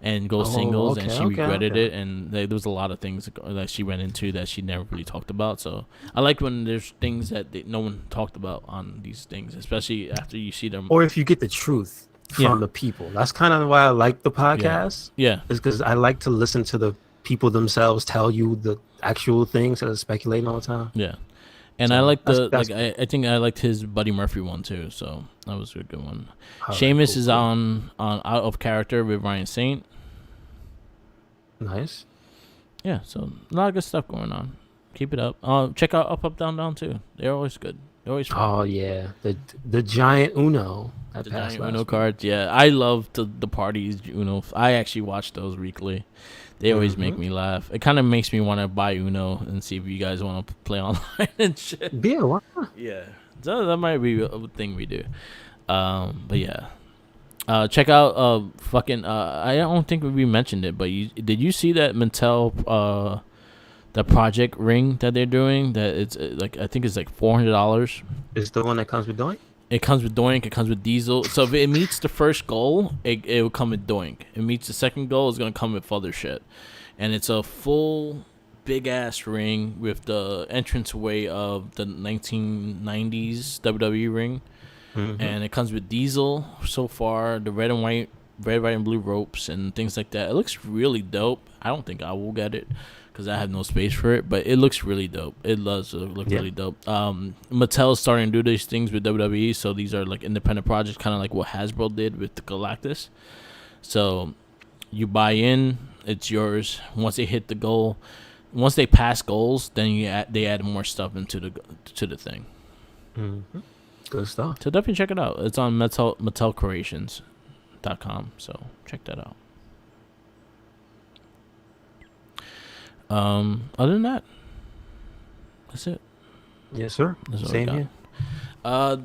and go singles, and she regretted it. And there was a lot of things that she went into that she never really talked about. So I like when there's things that no one talked about on these things, especially after you see them. Or if you get the truth from the people. That's kind of why I like the podcast. Yeah. Is because I like to listen to the people themselves tell you the actual things instead of speculating all the time. Yeah. And so I like I think I liked his Buddy Murphy one too, so that was a good one. Sheamus is on Out of Character with Ryan Saint. Nice. Yeah, so a lot of good stuff going on. Keep it up. Check out Up Down Down too. They're always good. They're always fun. Oh yeah, the giant Uno. The giant Uno cards. Yeah, I love the parties Uno. I actually watch those weekly. They always make me laugh. It kind of makes me want to buy Uno and see if you guys want to play online and shit. Yeah, why not? Yeah, so that might be a thing we do. But yeah, check out I don't think we mentioned it, but did you see that Mattel the project ring that they're doing? That it's like I think it's like $400. Is the one that comes with Doink? It comes with Doink. It comes with Diesel. So if it meets the first goal, it will come with Doink. It meets the second goal, it's gonna come with other shit. And it's a full big ass ring with the entranceway of the 1990s WWE ring. Mm-hmm. And it comes with Diesel so far, the red, white, and blue ropes and things like that. It looks really dope. I don't think I will get it because I have no space for it, but it looks really dope. It does look really dope. Mattel's starting to do these things with WWE, so these are like independent projects, kind of like what Hasbro did with the Galactus. So you buy in, it's yours. Once they hit the goal, once they pass goals, then they add more stuff into the thing. Mm-hmm. Good stuff. So definitely check it out. It's on MattelCreations.com, so check that out. Other than that, that's it. Yes, sir. Same here.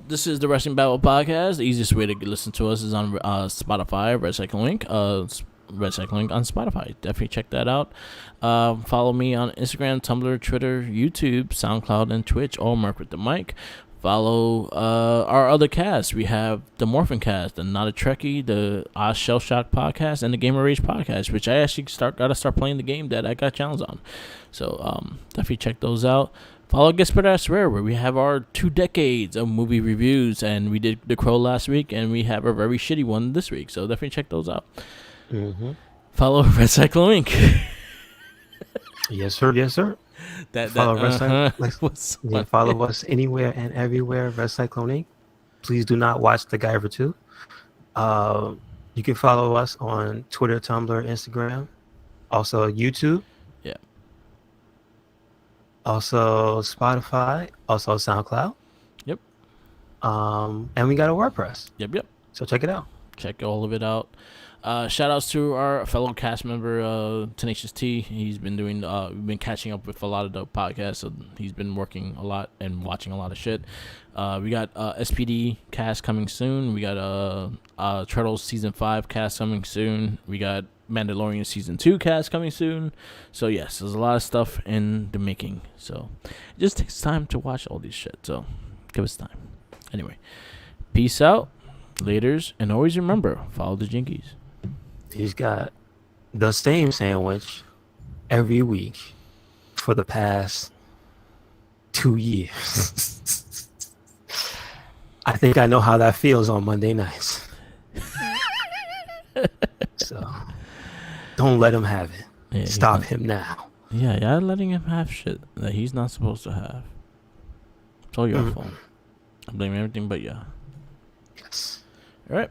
This is the Wrestling Babble podcast. The easiest way to listen to us is on Spotify, Red Cycle Link. Red Cycle Link on Spotify. Definitely check that out. Follow me on Instagram, Tumblr, Twitter, YouTube, SoundCloud, and Twitch. All Mark with the Mic. Follow our other casts. We have the Morphin Cast, the Not a Trekkie, the Oz Shell Shock podcast, and the Gamer Rage podcast, which I actually gotta start playing the game that I got challenged on. So definitely check those out. Follow Guest Badass Rare, where we have our 2 decades of movie reviews, and we did The Crow last week, and we have a very shitty one this week. So definitely check those out. Mm-hmm. Follow Red Cycle Inc. Yes, sir. Yes, sir. Follow us anywhere and everywhere. Red Cyclone Inc. Please do not watch The Guyver 2. You can follow us on Twitter, Tumblr, Instagram, also YouTube. Yeah. Also Spotify, also SoundCloud. Yep. And we got a WordPress. Yep. So check it out. Check all of it out. Shout outs to our fellow cast member, Tenacious T. He's been doing, we've been catching up with a lot of the podcasts, so he's been working a lot and watching a lot of shit. We got SPD cast coming soon. We got Turtles Season 5 cast coming soon. We got Mandalorian Season 2 cast coming soon. So yes, there's a lot of stuff in the making. So it just takes time to watch all these shit, so give us time. Anyway, peace out, laters, and always remember, follow the Jinkies. He's got the same sandwich every week for the past 2 years. I think I know how that feels on Monday nights. So don't let him have it. Yeah, stop him now. Yeah, letting him have shit that he's not supposed to have. It's all your fault. I blame everything but yeah. Yes. All right.